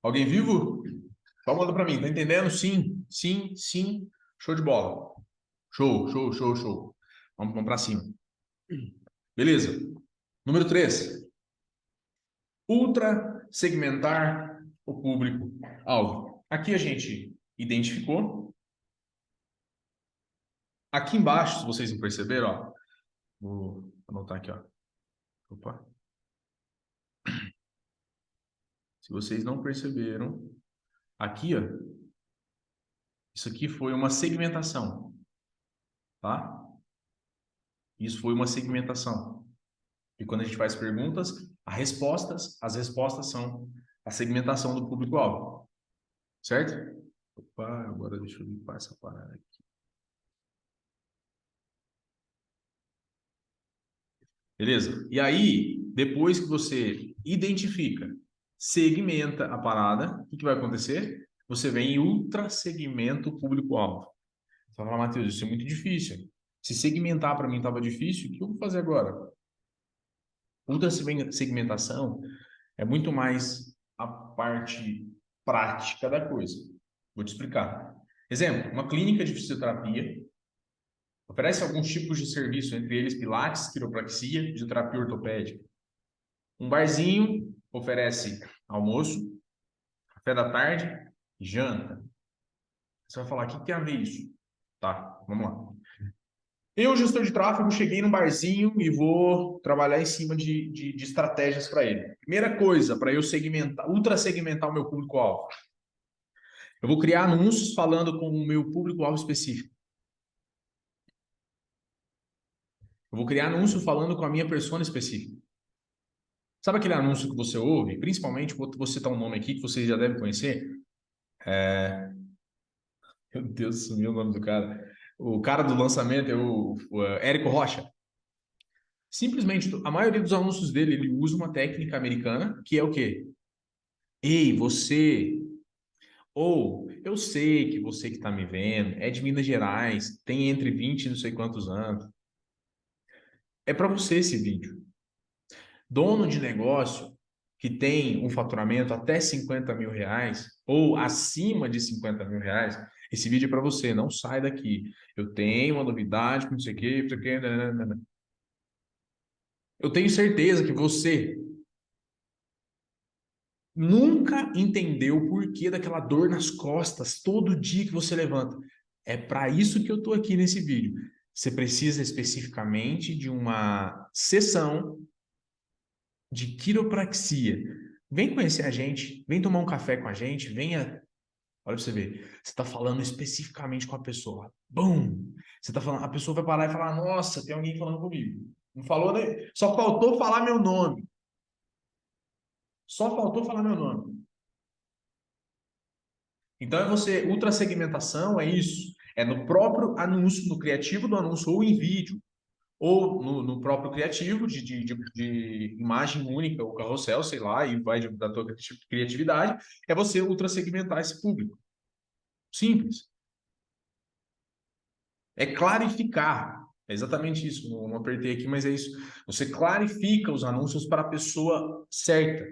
Alguém vivo? Só manda para mim. Tá entendendo? Sim, sim, sim. Show de bola. Show, show, show, show. Vamos para cima. Beleza. Número 3. Ultra segmentar o público-alvo. Aqui a gente identificou. Aqui embaixo, se vocês não perceberam, ó, vou anotar aqui, ó. Opa. Se vocês não perceberam, aqui, ó, isso aqui foi uma segmentação, tá? Isso foi uma segmentação. E quando a gente faz perguntas, as respostas são a segmentação do público-alvo, certo? Opa, agora deixa eu limpar essa parada aqui. Beleza? E aí, depois que você identifica, segmenta a parada, o que vai acontecer? Você vem e ultra segmenta o público-alvo. Você vai falar, Matheus, isso é muito difícil. Se segmentar para mim estava difícil, o que eu vou fazer agora? Ultra segmentação é muito mais a parte prática da coisa. Vou te explicar. Exemplo, uma clínica de fisioterapia oferece alguns tipos de serviço, entre eles pilates, quiropraxia, fisioterapia ortopédica. Um barzinho oferece almoço, café da tarde e janta. Você vai falar, o que tem a ver isso? Tá, vamos lá. Eu, gestor de tráfego, cheguei num barzinho e vou trabalhar em cima de estratégias para ele. Primeira coisa, para eu segmentar, ultra segmentar o meu público-alvo. Eu vou criar anúncios falando com o meu público-alvo específico. Eu vou criar anúncio falando com a minha persona específica. Sabe aquele anúncio que você ouve? Principalmente, vou citar um nome aqui que vocês já devem conhecer. Meu Deus, sumiu o nome do cara. O cara do lançamento é o Érico Rocha. Simplesmente, a maioria dos anúncios dele, ele usa uma técnica americana, que é o quê? Ei, você... Ou, eu sei que você que está me vendo é de Minas Gerais, tem entre 20 e não sei quantos anos. É para você esse vídeo. Dono de negócio que tem um faturamento até 50 mil reais ou acima de 50 mil reais, esse vídeo é para você, não sai daqui. Eu tenho uma novidade, não sei o quê, não sei o quê. Nananana. Eu tenho certeza que você nunca entendeu o porquê daquela dor nas costas todo dia que você levanta. É para isso que eu estou aqui nesse vídeo. Você precisa especificamente de uma sessão de quiropraxia. Vem conhecer a gente, vem tomar um café com a gente, venha. Olha pra você ver, você está falando especificamente com a pessoa. Bum! Você tá falando, a pessoa vai parar e falar: Nossa, tem alguém falando comigo. Não falou, né? Só faltou falar meu nome. Só faltou falar meu nome. Então é você, ultra segmentação é isso. É no próprio anúncio, no criativo do anúncio, ou em vídeo, ou no próprio criativo de imagem única, ou carrossel, sei lá, e vai da tua criatividade, é você ultra segmentar esse público. Simples. É clarificar. É exatamente isso. Não apertei aqui, mas é isso. Você clarifica os anúncios para a pessoa certa.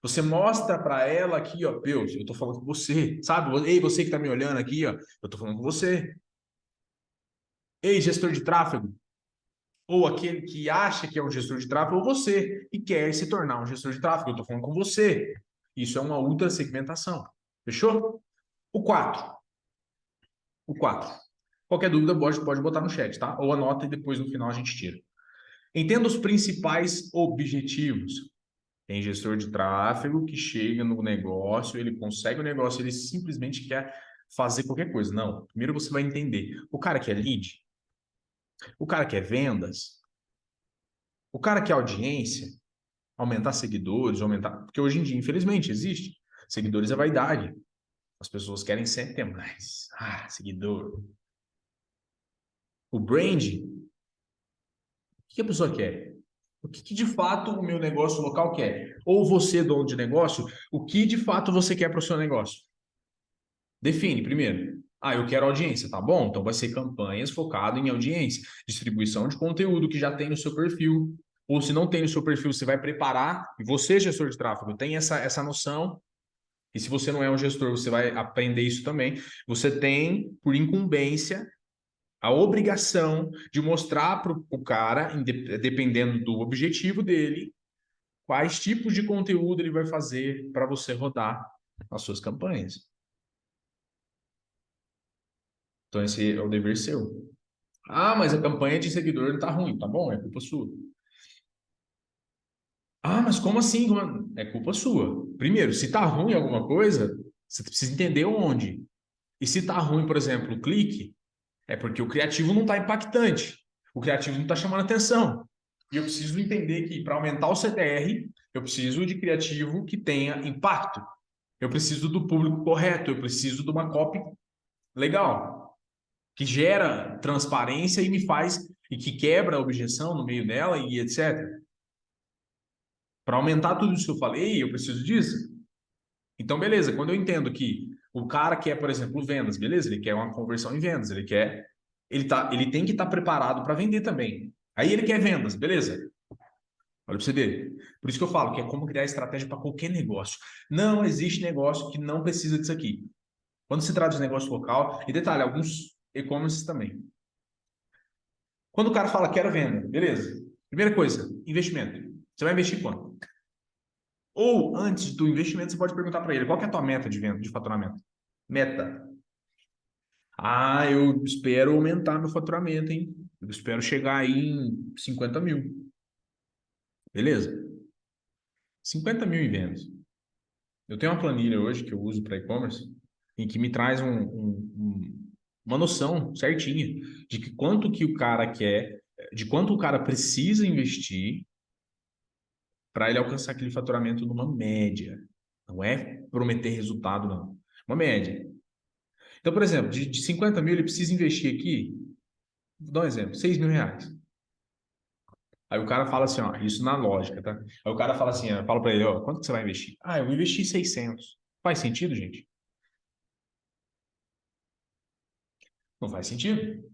Você mostra para ela aqui, ó, Deus, eu tô falando com você, sabe? Ei, você que tá me olhando aqui, ó, eu tô falando com você. Ei, gestor de tráfego, ou aquele que acha que é um gestor de tráfego, ou você, e quer se tornar um gestor de tráfego, eu tô falando com você. Isso é uma ultra segmentação. Fechou? O 4. O 4. Qualquer dúvida pode botar no chat, tá? Ou anota e depois no final a gente tira. Entenda os principais objetivos. Tem gestor de tráfego que chega no negócio, ele consegue o negócio, ele simplesmente quer fazer qualquer coisa. Não. Primeiro você vai entender. O cara quer lead? O cara quer vendas? O cara quer audiência? Aumentar seguidores, aumentar. Porque hoje em dia, infelizmente, existe. Seguidores é vaidade. As pessoas querem sempre ter mais. Ah, seguidor. O brand, o que a pessoa quer? O que de fato o meu negócio local quer? Ou você, dono de negócio, o que de fato você quer para o seu negócio? Define primeiro. Ah, eu quero audiência, tá bom? Então vai ser campanhas focado em audiência, distribuição de conteúdo que já tem no seu perfil. Ou se não tem no seu perfil, você vai preparar, e você, gestor de tráfego, tem essa noção. E se você não é um gestor, você vai aprender isso também. Você tem, por incumbência, a obrigação de mostrar para o cara, dependendo do objetivo dele, quais tipos de conteúdo ele vai fazer para você rodar as suas campanhas. Então, esse é o dever seu. Ah, mas a campanha de seguidor não está ruim. Tá bom, é culpa sua. Ah, mas como assim? É culpa sua. Primeiro, se está ruim alguma coisa, você precisa entender onde. E se está ruim, por exemplo, o clique, é porque o criativo não está impactante. O criativo não está chamando atenção. E eu preciso entender que para aumentar o CTR, eu preciso de criativo que tenha impacto. Eu preciso do público correto, eu preciso de uma copy legal, que gera transparência e me faz e que quebra a objeção no meio dela e etc. Para aumentar tudo isso que eu falei, eu preciso disso. Então, beleza, quando eu entendo que o cara quer, por exemplo, vendas, beleza, ele quer uma conversão em vendas, ele tem que estar preparado para vender também. Aí ele quer vendas, beleza? Olha para você ver. Por isso que eu falo que é como criar estratégia para qualquer negócio. Não existe negócio que não precisa disso aqui. Quando se trata de negócio local, e detalhe, alguns e-commerce também. Quando o cara fala quero venda, beleza. Primeira coisa, investimento. Você vai investir quanto? Ou antes do investimento, você pode perguntar para ele qual que é a tua meta de venda, de faturamento? Meta. Ah, eu espero aumentar meu faturamento, hein? Eu espero chegar aí em 50 mil. Beleza? 50 mil em vendas. Eu tenho uma planilha hoje que eu uso para e-commerce e que me traz uma noção certinha de que quanto que o cara quer, de quanto o cara precisa investir para ele alcançar aquele faturamento numa média. Não é prometer resultado, não. Uma média. Então, por exemplo, de 50 mil, ele precisa investir aqui, vou dar um exemplo, 6 mil reais. Aí o cara fala assim, ó, isso na lógica, tá? Aí o cara fala assim, ó, fala para ele, ó, quanto que você vai investir? Ah, eu vou investir 600. Faz sentido, gente? Não faz sentido.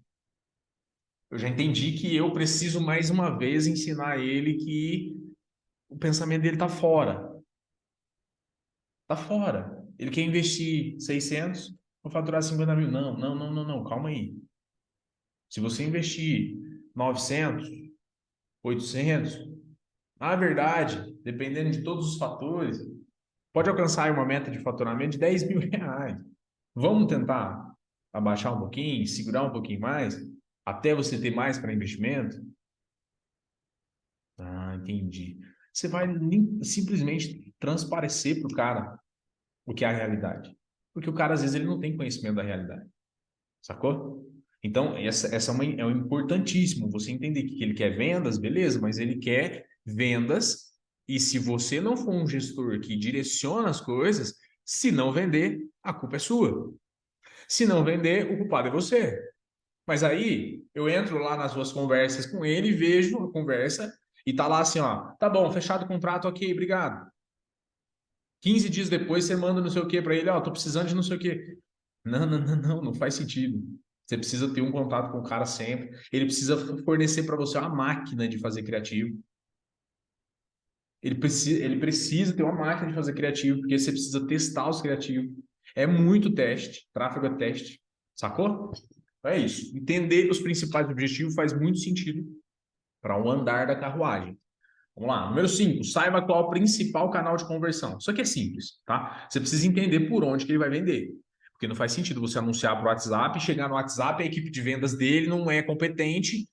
Eu já entendi que eu preciso mais uma vez ensinar ele que o pensamento dele tá fora. Tá fora. Ele quer investir 600, vou faturar 50 mil. Não, não, não, não, não, calma aí. Se você investir 900, 800, na verdade, dependendo de todos os fatores, pode alcançar uma meta de faturamento de 10 mil reais. Vamos tentar abaixar um pouquinho, segurar um pouquinho mais, até você ter mais para investimento? Ah, entendi. Você vai simplesmente transparecer para o cara o que é a realidade. Porque o cara, às vezes, ele não tem conhecimento da realidade. Sacou? Então, é um importantíssimo você entender que ele quer vendas, beleza, mas ele quer vendas. E se você não for um gestor que direciona as coisas, se não vender, a culpa é sua. Se não vender, o culpado é você. Mas aí eu entro lá nas suas conversas com ele, vejo a conversa e tá lá assim, ó, tá bom, fechado o contrato, ok, obrigado. 15 dias depois você manda não sei o que para ele, ó, tô precisando de não sei o que. Não, não, não, não, não faz sentido. Você precisa ter um contato com o cara sempre. Ele precisa fornecer para você uma máquina de fazer criativo. Ele precisa ter uma máquina de fazer criativo, porque você precisa testar os criativos. É muito teste, tráfego é teste, sacou? É isso. Entender os principais objetivos faz muito sentido para o andar da carruagem. Vamos lá. Número 5, saiba qual é o principal canal de conversão. Isso aqui é simples, tá? Você precisa entender por onde que ele vai vender. Porque não faz sentido você anunciar para o WhatsApp, chegar no WhatsApp, a equipe de vendas dele não é competente. Deixa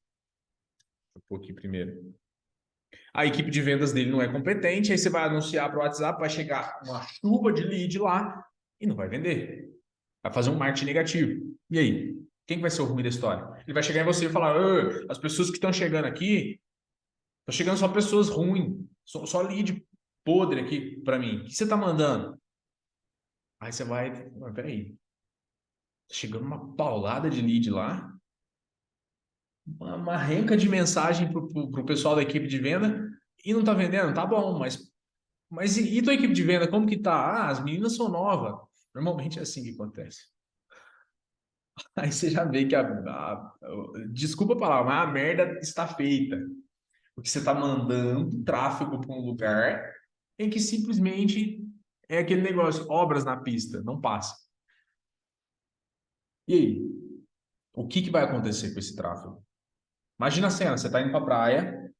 eu pôr aqui primeiro. A equipe de vendas dele não é competente, aí você vai anunciar para o WhatsApp, vai chegar uma chuva de lead lá e não vai vender. Vai fazer um marketing negativo. E aí? Quem vai ser o ruim da história? Ele vai chegar em você e falar: as pessoas que estão chegando aqui, estão chegando só pessoas ruins, só lead podre aqui para mim. O que você está mandando? Aí você vai, peraí, tá chegando uma paulada de lead lá, uma renca de mensagem para o pessoal da equipe de venda e não está vendendo? Tá bom, mas e tua equipe de venda, como que tá? Ah, as meninas são novas. Normalmente é assim que acontece. Aí você já vê que desculpa a palavra, mas a merda está feita. Porque você está mandando tráfego para um lugar em que simplesmente é aquele negócio, obras na pista, não passa. E aí? O que vai acontecer com esse tráfego? Imagina a cena, você está indo para a praia,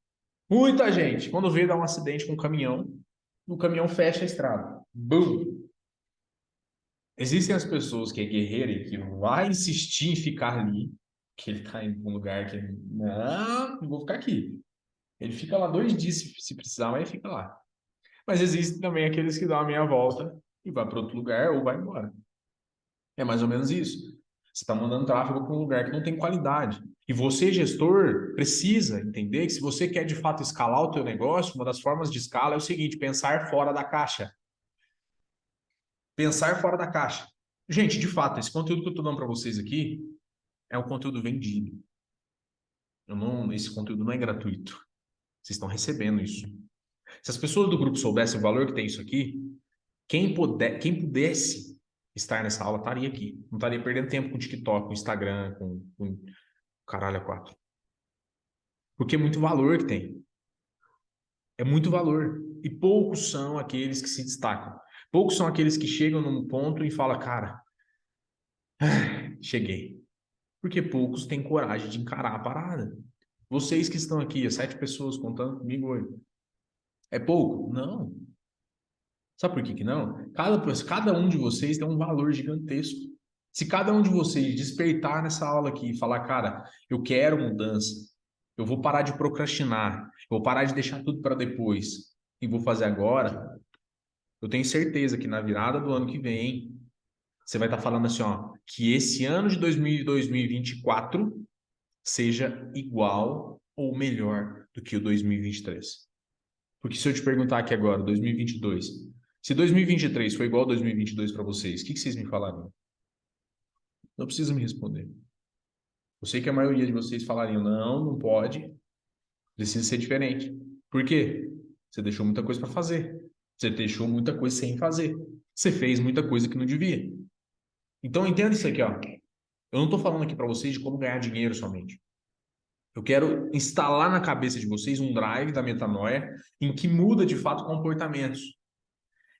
muita gente, quando vê, dá um acidente com um caminhão, o caminhão fecha a estrada. Bum! Existem as pessoas que é guerreira e que vai insistir em ficar ali, que ele está em um lugar que ele, não vou ficar aqui. Ele fica lá 2 dias se precisar, mas ele fica lá. Mas existem também aqueles que dão a meia volta e vai para outro lugar ou vai embora. É mais ou menos isso. Você está mandando tráfego para um lugar que não tem qualidade. E você, gestor, precisa entender que se você quer de fato escalar o teu negócio, uma das formas de escala é o seguinte: pensar fora da caixa. Pensar fora da caixa. Gente, de fato, esse conteúdo que eu estou dando para vocês aqui é um conteúdo vendido. Esse conteúdo não é gratuito. Vocês estão recebendo isso. Se as pessoas do grupo soubessem o valor que tem isso aqui, quem pudesse estar nessa aula estaria aqui. Não estaria perdendo tempo com TikTok, com Instagram, com caralho a quatro. Porque é muito valor que tem. É muito valor. E poucos são aqueles que se destacam. Poucos são aqueles que chegam num ponto e falam, cara, cheguei. Porque poucos têm coragem de encarar a parada. Vocês que estão aqui, 7 pessoas contando comigo hoje. É pouco? Não. Sabe por que que não? Cada um de vocês tem um valor gigantesco. Se cada um de vocês despertar nessa aula aqui e falar, cara, eu quero mudança, eu vou parar de procrastinar, eu vou parar de deixar tudo para depois e vou fazer agora, eu tenho certeza que na virada do ano que vem, você vai estar falando assim, ó, que esse ano de 2024 seja igual ou melhor do que o 2023. Porque se eu te perguntar aqui agora, 2022, se 2023 foi igual a 2022 para vocês, o que vocês me falariam? Não precisa me responder. Eu sei que a maioria de vocês falariam, não, não pode, precisa ser diferente. Por quê? Você deixou muita coisa para fazer. Você deixou muita coisa sem fazer. Você fez muita coisa que não devia. Então entenda isso aqui, ó. Eu não estou falando aqui para vocês de como ganhar dinheiro somente. Eu quero instalar na cabeça de vocês um drive da metanoia em que muda de fato comportamentos.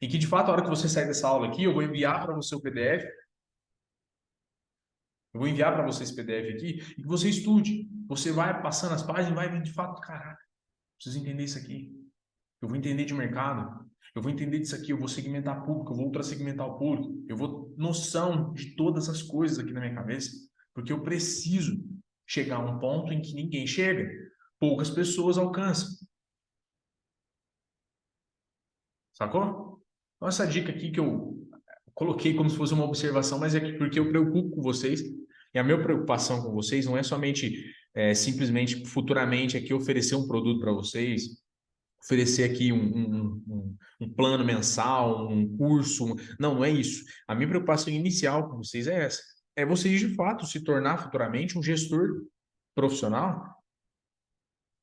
Em que de fato, a hora que você sair dessa aula aqui, eu vou enviar para você o PDF. Eu vou enviar para você esse PDF aqui e que você estude. Você vai passando as páginas e vai ver de fato, caraca, preciso entender isso aqui. Eu vou entender de mercado. Eu vou entender disso aqui. Eu vou segmentar público. Eu vou ultrasegmentar o público. Eu vou noção de todas as coisas aqui na minha cabeça. Porque eu preciso chegar a um ponto em que ninguém chega. Poucas pessoas alcançam. Sacou? Então, essa dica aqui que eu coloquei como se fosse uma observação, mas é porque eu preocupo com vocês. E a minha preocupação com vocês não é somente simplesmente futuramente aqui oferecer um produto para vocês, oferecer aqui um plano mensal, um curso. Não, não é isso. A minha preocupação inicial com vocês é essa. É vocês, de fato, se tornar futuramente um gestor profissional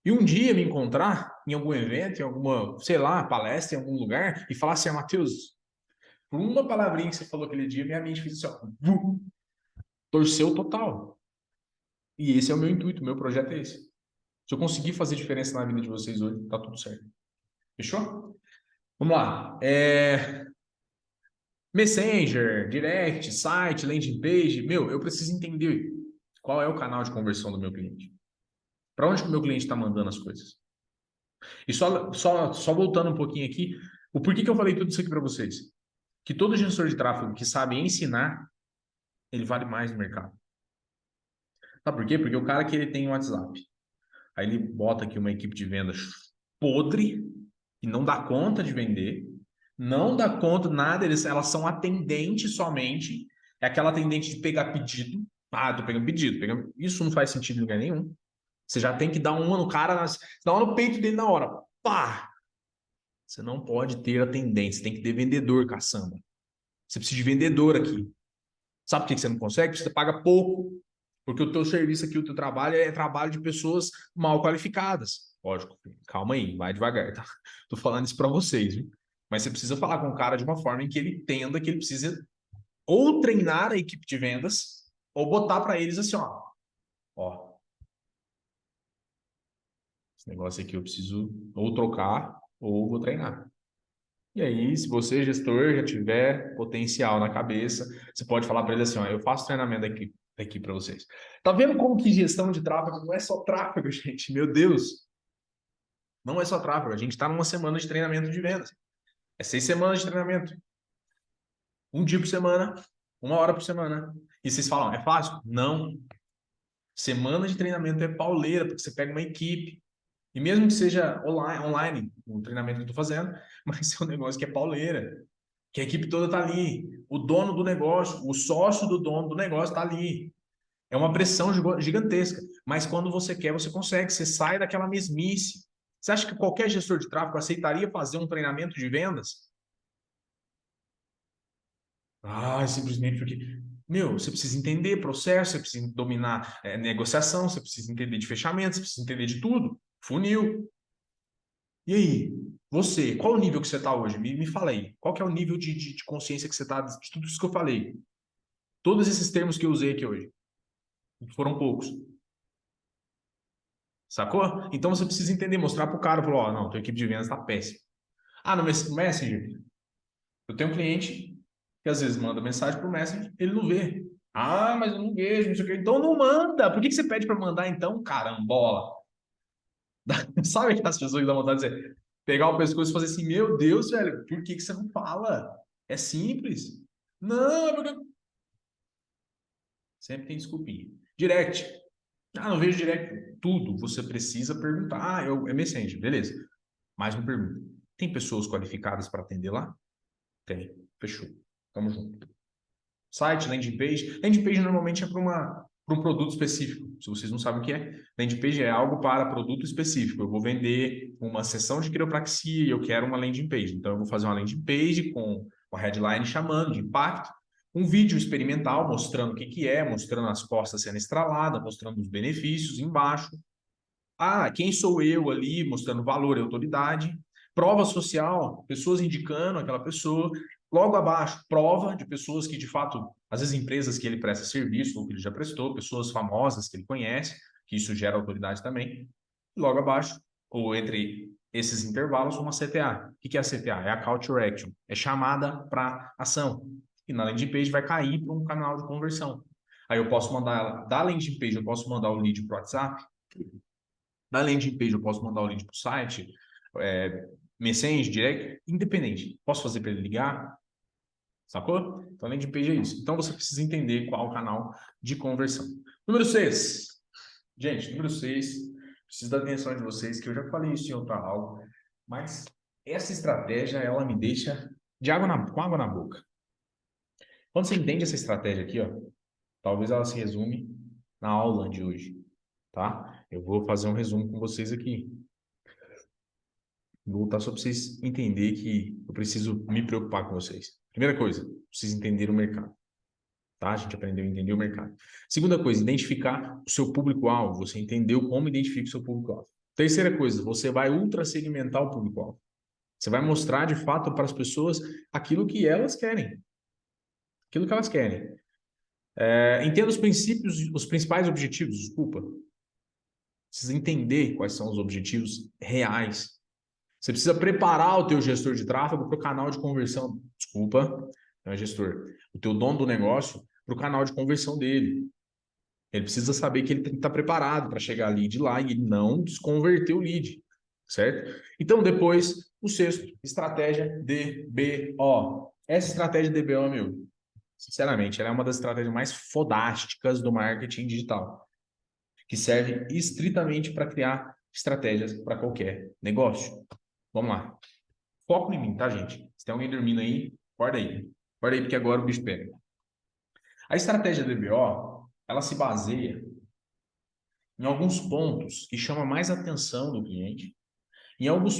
e um dia me encontrar em algum evento, em alguma, sei lá, palestra, em algum lugar e falar assim, Matheus, por uma palavrinha que você falou aquele dia, minha mente fez assim, ó, torceu total. E esse é o meu intuito, o meu projeto é esse. Se eu conseguir fazer diferença na vida de vocês hoje, tá tudo certo. Fechou? Vamos lá. Messenger, Direct, site, landing page. Meu, eu preciso entender qual é o canal de conversão do meu cliente. Para onde que o meu cliente está mandando as coisas? E só voltando um pouquinho aqui, o porquê que eu falei tudo isso aqui para vocês? Que todo gestor de tráfego que sabe ensinar, ele vale mais no mercado. Sabe por quê? Porque o cara que ele tem um WhatsApp, aí ele bota aqui uma equipe de vendas podre, que não dá conta de vender, não dá conta de nada, elas são atendentes somente, é aquela atendente de pegar pedido. Ah, tô pegando pedido, pegando... Isso não faz sentido em lugar nenhum. Você já tem que dar uma no cara, dá uma no peito dele na hora. Pá! Você não pode ter atendente, você tem que ter vendedor, caçamba. Você precisa de vendedor aqui. Sabe por que você não consegue? Porque você paga pouco. Porque o teu serviço aqui, o teu trabalho é trabalho de pessoas mal qualificadas. Lógico, calma aí, vai devagar, tá? Tô falando isso para vocês, viu? Mas você precisa falar com o cara de uma forma em que ele entenda que ele precisa ou treinar a equipe de vendas ou botar para eles assim, ó, esse negócio aqui eu preciso ou trocar ou vou treinar. E aí, se você, gestor, já tiver potencial na cabeça, você pode falar para ele assim, ó, eu faço treinamento aqui para vocês. Tá vendo como que gestão de tráfego não é só tráfego, gente? Meu Deus! Não é só tráfego. A gente está numa semana de treinamento de vendas. É 6 semanas de treinamento. Um dia por semana, 1 hora por semana. E vocês falam, é fácil? Não. Semana de treinamento é pauleira, porque você pega uma equipe. E mesmo que seja online o treinamento que eu estou fazendo, mas é um negócio que é pauleira. Que a equipe toda está ali. O dono do negócio, o sócio do dono do negócio está ali. É uma pressão gigantesca. Mas quando você quer, você consegue. Você sai daquela mesmice. Você acha que qualquer gestor de tráfego aceitaria fazer um treinamento de vendas? Ah, simplesmente porque. Meu, você precisa entender processo, você precisa dominar negociação, você precisa entender de fechamento, você precisa entender de tudo. Funil. E aí, você, qual o nível que você está hoje? Me fala aí. Qual que é o nível de consciência que você está de tudo isso que eu falei? Todos esses termos que eu usei aqui hoje. Foram poucos. Sacou? Então você precisa entender, mostrar para o cara, falar, ó, não, tua equipe de vendas está péssima. Ah, no Messenger, eu tenho um cliente que às vezes manda mensagem pro Messenger, ele não vê. Ah, mas eu não vejo, não sei o quê. Então não manda. Por que que você pede para mandar então, carambola? Sabe aquelas pessoas que dá vontade de dizer, pegar o pescoço e fazer assim, meu Deus, velho, por que que você não fala? É simples. Não, é porque... Sempre tem desculpinha. Direct. Ah, não vejo direct. Tudo. Você precisa perguntar. Ah, é Messenger. Beleza. Mais uma pergunta. Tem pessoas qualificadas para atender lá? Tem. Fechou. Tamo junto. Site, landing page. Landing page normalmente é para um produto específico. Se vocês não sabem o que é, landing page é algo para produto específico. Eu vou vender uma sessão de quiropraxia e eu quero uma landing page. Então, eu vou fazer uma landing page com uma headline chamando de impacto, um vídeo experimental mostrando o que que é, mostrando as costas sendo estraladas, mostrando os benefícios embaixo. Ah, quem sou eu ali, mostrando valor e autoridade. Prova social, pessoas indicando aquela pessoa. Logo abaixo, prova de pessoas que, de fato, às vezes empresas que ele presta serviço ou que ele já prestou, pessoas famosas que ele conhece, que isso gera autoridade também. Logo abaixo, ou entre esses intervalos, uma CTA. O que é a CTA? É a Call to Action. É chamada para ação. E na landing page vai cair para um canal de conversão. Aí eu posso mandar ela, da landing page, eu posso mandar o lead para o WhatsApp, na landing page, eu posso mandar o link para o site, Messenger, Direct, independente. Posso fazer para ele ligar? Sacou? Então, a landing page é isso. Então, você precisa entender qual o canal de conversão. Número 6. Gente, número 6. Preciso da atenção de vocês, que eu já falei isso em outra aula, mas essa estratégia, ela me deixa com água na boca. Quando você entende essa estratégia aqui, ó, talvez ela se resume na aula de hoje, tá? Eu vou fazer um resumo com vocês aqui. Vou voltar só para vocês entenderem que eu preciso me preocupar com vocês. Primeira coisa, preciso entender o mercado. Tá? A gente aprendeu a entender o mercado. Segunda coisa, identificar o seu público-alvo. Você entendeu como identifica o seu público-alvo. Terceira coisa, você vai ultra segmentar o público-alvo. Você vai mostrar de fato para as pessoas aquilo que elas querem. Aquilo que elas querem. Entenda os princípios, os principais objetivos, desculpa. Precisa entender quais são os objetivos reais. Você precisa preparar o teu gestor de tráfego para o canal de conversão. Desculpa, não é gestor. O teu dono do negócio para o canal de conversão dele. Ele precisa saber que ele tem que estar preparado para chegar lead lá e não desconverter o lead, certo? Então, depois, o sexto, estratégia DBO. Essa estratégia DBO, meu, sinceramente, ela é uma das estratégias mais fodásticas do marketing digital, que serve estritamente para criar estratégias para qualquer negócio. Vamos lá. Foco em mim, tá, gente? Se tem alguém dormindo aí, acorda aí. Acorda aí, porque agora o bicho pega. A estratégia DBO, ela se baseia em alguns pontos que chamam mais atenção do cliente, em alguns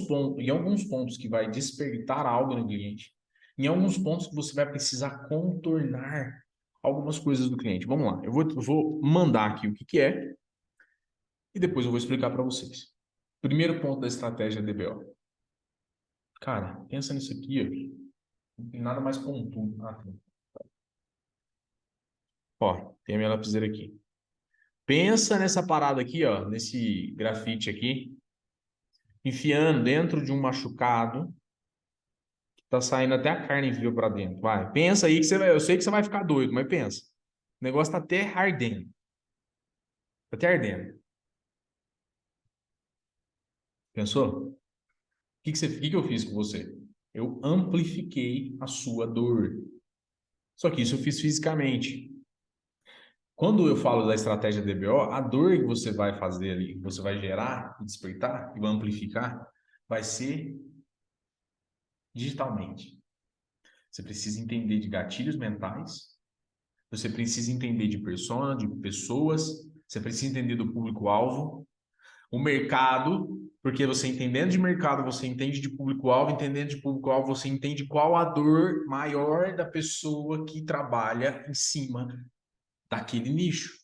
pontos que vai despertar algo no cliente, em alguns pontos que você vai precisar contornar algumas coisas do cliente. Vamos lá, eu vou mandar aqui o que é e depois eu vou explicar para vocês. Primeiro ponto da estratégia DBO. Cara, pensa nisso aqui, ó. Não tem nada mais pontudo. Ó, tem a minha lapiseira aqui. Pensa nessa parada aqui, ó, nesse grafite aqui, enfiando dentro de um machucado, tá saindo até a carne viva para dentro. Vai, pensa aí que você vai, eu sei que você vai ficar doido, mas pensa. O negócio tá até ardendo. Tá até ardendo. Pensou? Que eu fiz com você? Eu amplifiquei a sua dor. Só que isso eu fiz fisicamente. Quando eu falo da estratégia DBO, a dor que você vai fazer ali, que você vai gerar e despertar e vai amplificar, vai ser digitalmente. Você precisa entender de gatilhos mentais, você precisa entender de persona, de pessoas, você precisa entender do público-alvo, o mercado, porque você entendendo de mercado, você entende de público-alvo, entendendo de público-alvo, você entende qual a dor maior da pessoa que trabalha em cima daquele nicho,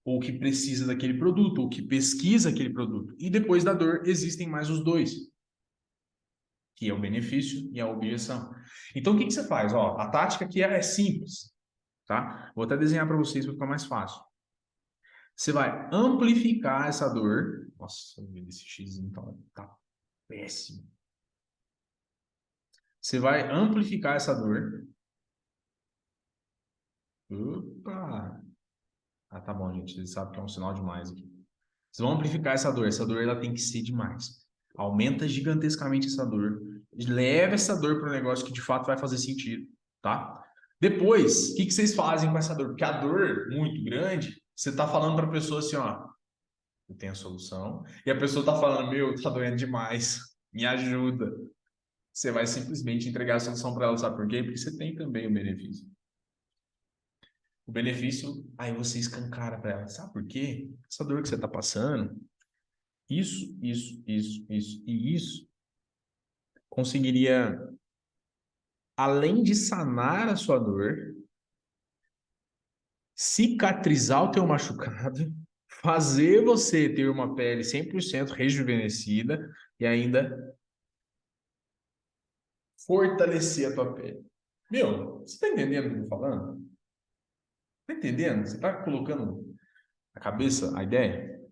ou que precisa daquele produto, ou que pesquisa aquele produto. E depois da dor, existem mais os dois, que é o benefício e a objeção. Então, o que você faz? Ó, a tática aqui é simples, tá? Vou até desenhar para vocês para ficar mais fácil. Você vai amplificar essa dor. Nossa, esse X tá péssimo. Você vai amplificar essa dor. Opa! Ah, tá bom, gente. Você sabe que é um sinal demais aqui. Vocês vão amplificar essa dor. Essa dor ela tem que ser demais. Aumenta gigantescamente essa dor. Leva essa dor para um negócio que de fato vai fazer sentido, tá? Depois, o que vocês fazem com essa dor? Porque a dor muito grande, você está falando para a pessoa assim, ó, eu tenho a solução. E a pessoa está falando, meu, tá doendo demais, me ajuda. Você vai simplesmente entregar a solução para ela, sabe por quê? Porque você tem também o benefício. O benefício, aí você escancara para ela, sabe por quê? Essa dor que você está passando, isso e isso, conseguiria, além de sanar a sua dor, cicatrizar o teu machucado, fazer você ter uma pele 100% rejuvenescida e ainda fortalecer a tua pele. Meu, você tá entendendo o que eu tô falando? Tá entendendo? Você tá colocando na cabeça a ideia?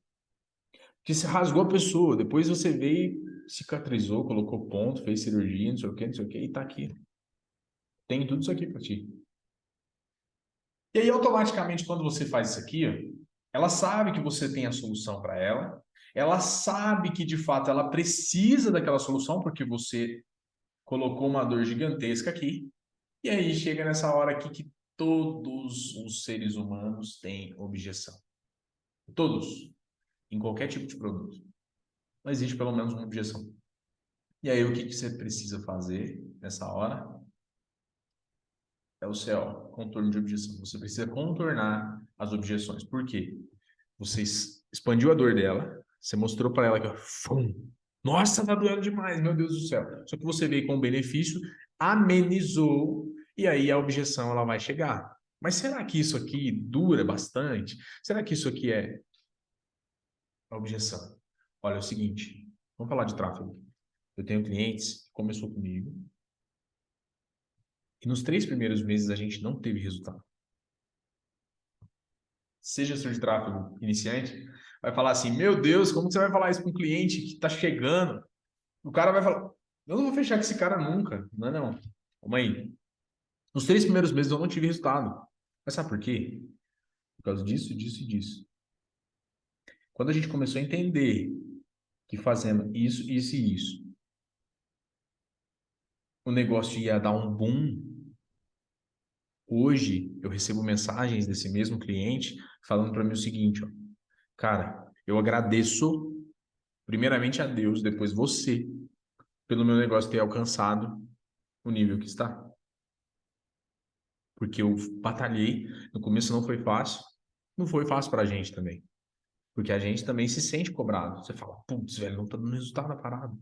Que você rasgou a pessoa, depois você veio, cicatrizou, colocou ponto, fez cirurgia, não sei o que, e tá aqui. Tem tudo isso aqui pra ti. E aí, automaticamente, quando você faz isso aqui, ó, ela sabe que você tem a solução para ela sabe que de fato ela precisa daquela solução, porque você colocou uma dor gigantesca aqui, e aí chega nessa hora aqui que todos os seres humanos têm objeção. Todos, em qualquer tipo de produto. Não existe pelo menos uma objeção. E aí o que você precisa fazer nessa hora? É o CO, contorno de objeção. Você precisa contornar as objeções. Por quê? Você expandiu a dor dela, você mostrou para ela que, fum, nossa, tá doendo demais, meu Deus do céu. Só que você veio com o benefício, amenizou, e aí a objeção ela vai chegar. Mas será que isso aqui dura bastante? Será que isso aqui é a objeção? Olha, é o seguinte, vamos falar de tráfego. Eu tenho clientes que começou comigo e nos 3 primeiros meses a gente não teve resultado. seja gestor de tráfego iniciante, vai falar assim, meu Deus, como você vai falar isso para um cliente que está chegando? O cara vai falar, eu não vou fechar com esse cara nunca. Não, não. Calma aí. Nos 3 primeiros meses eu não tive resultado. Mas sabe por quê? Por causa disso, disso e disso. Quando a gente começou a entender que fazendo isso, isso e isso, o negócio ia dar um boom. Hoje eu recebo mensagens desse mesmo cliente falando para mim o seguinte, ó, cara, eu agradeço primeiramente a Deus, depois você, pelo meu negócio ter alcançado o nível que está. Porque eu batalhei, no começo não foi fácil, não foi fácil para a gente também. Porque a gente também se sente cobrado. Você fala, putz, velho, não tá dando resultado na parada.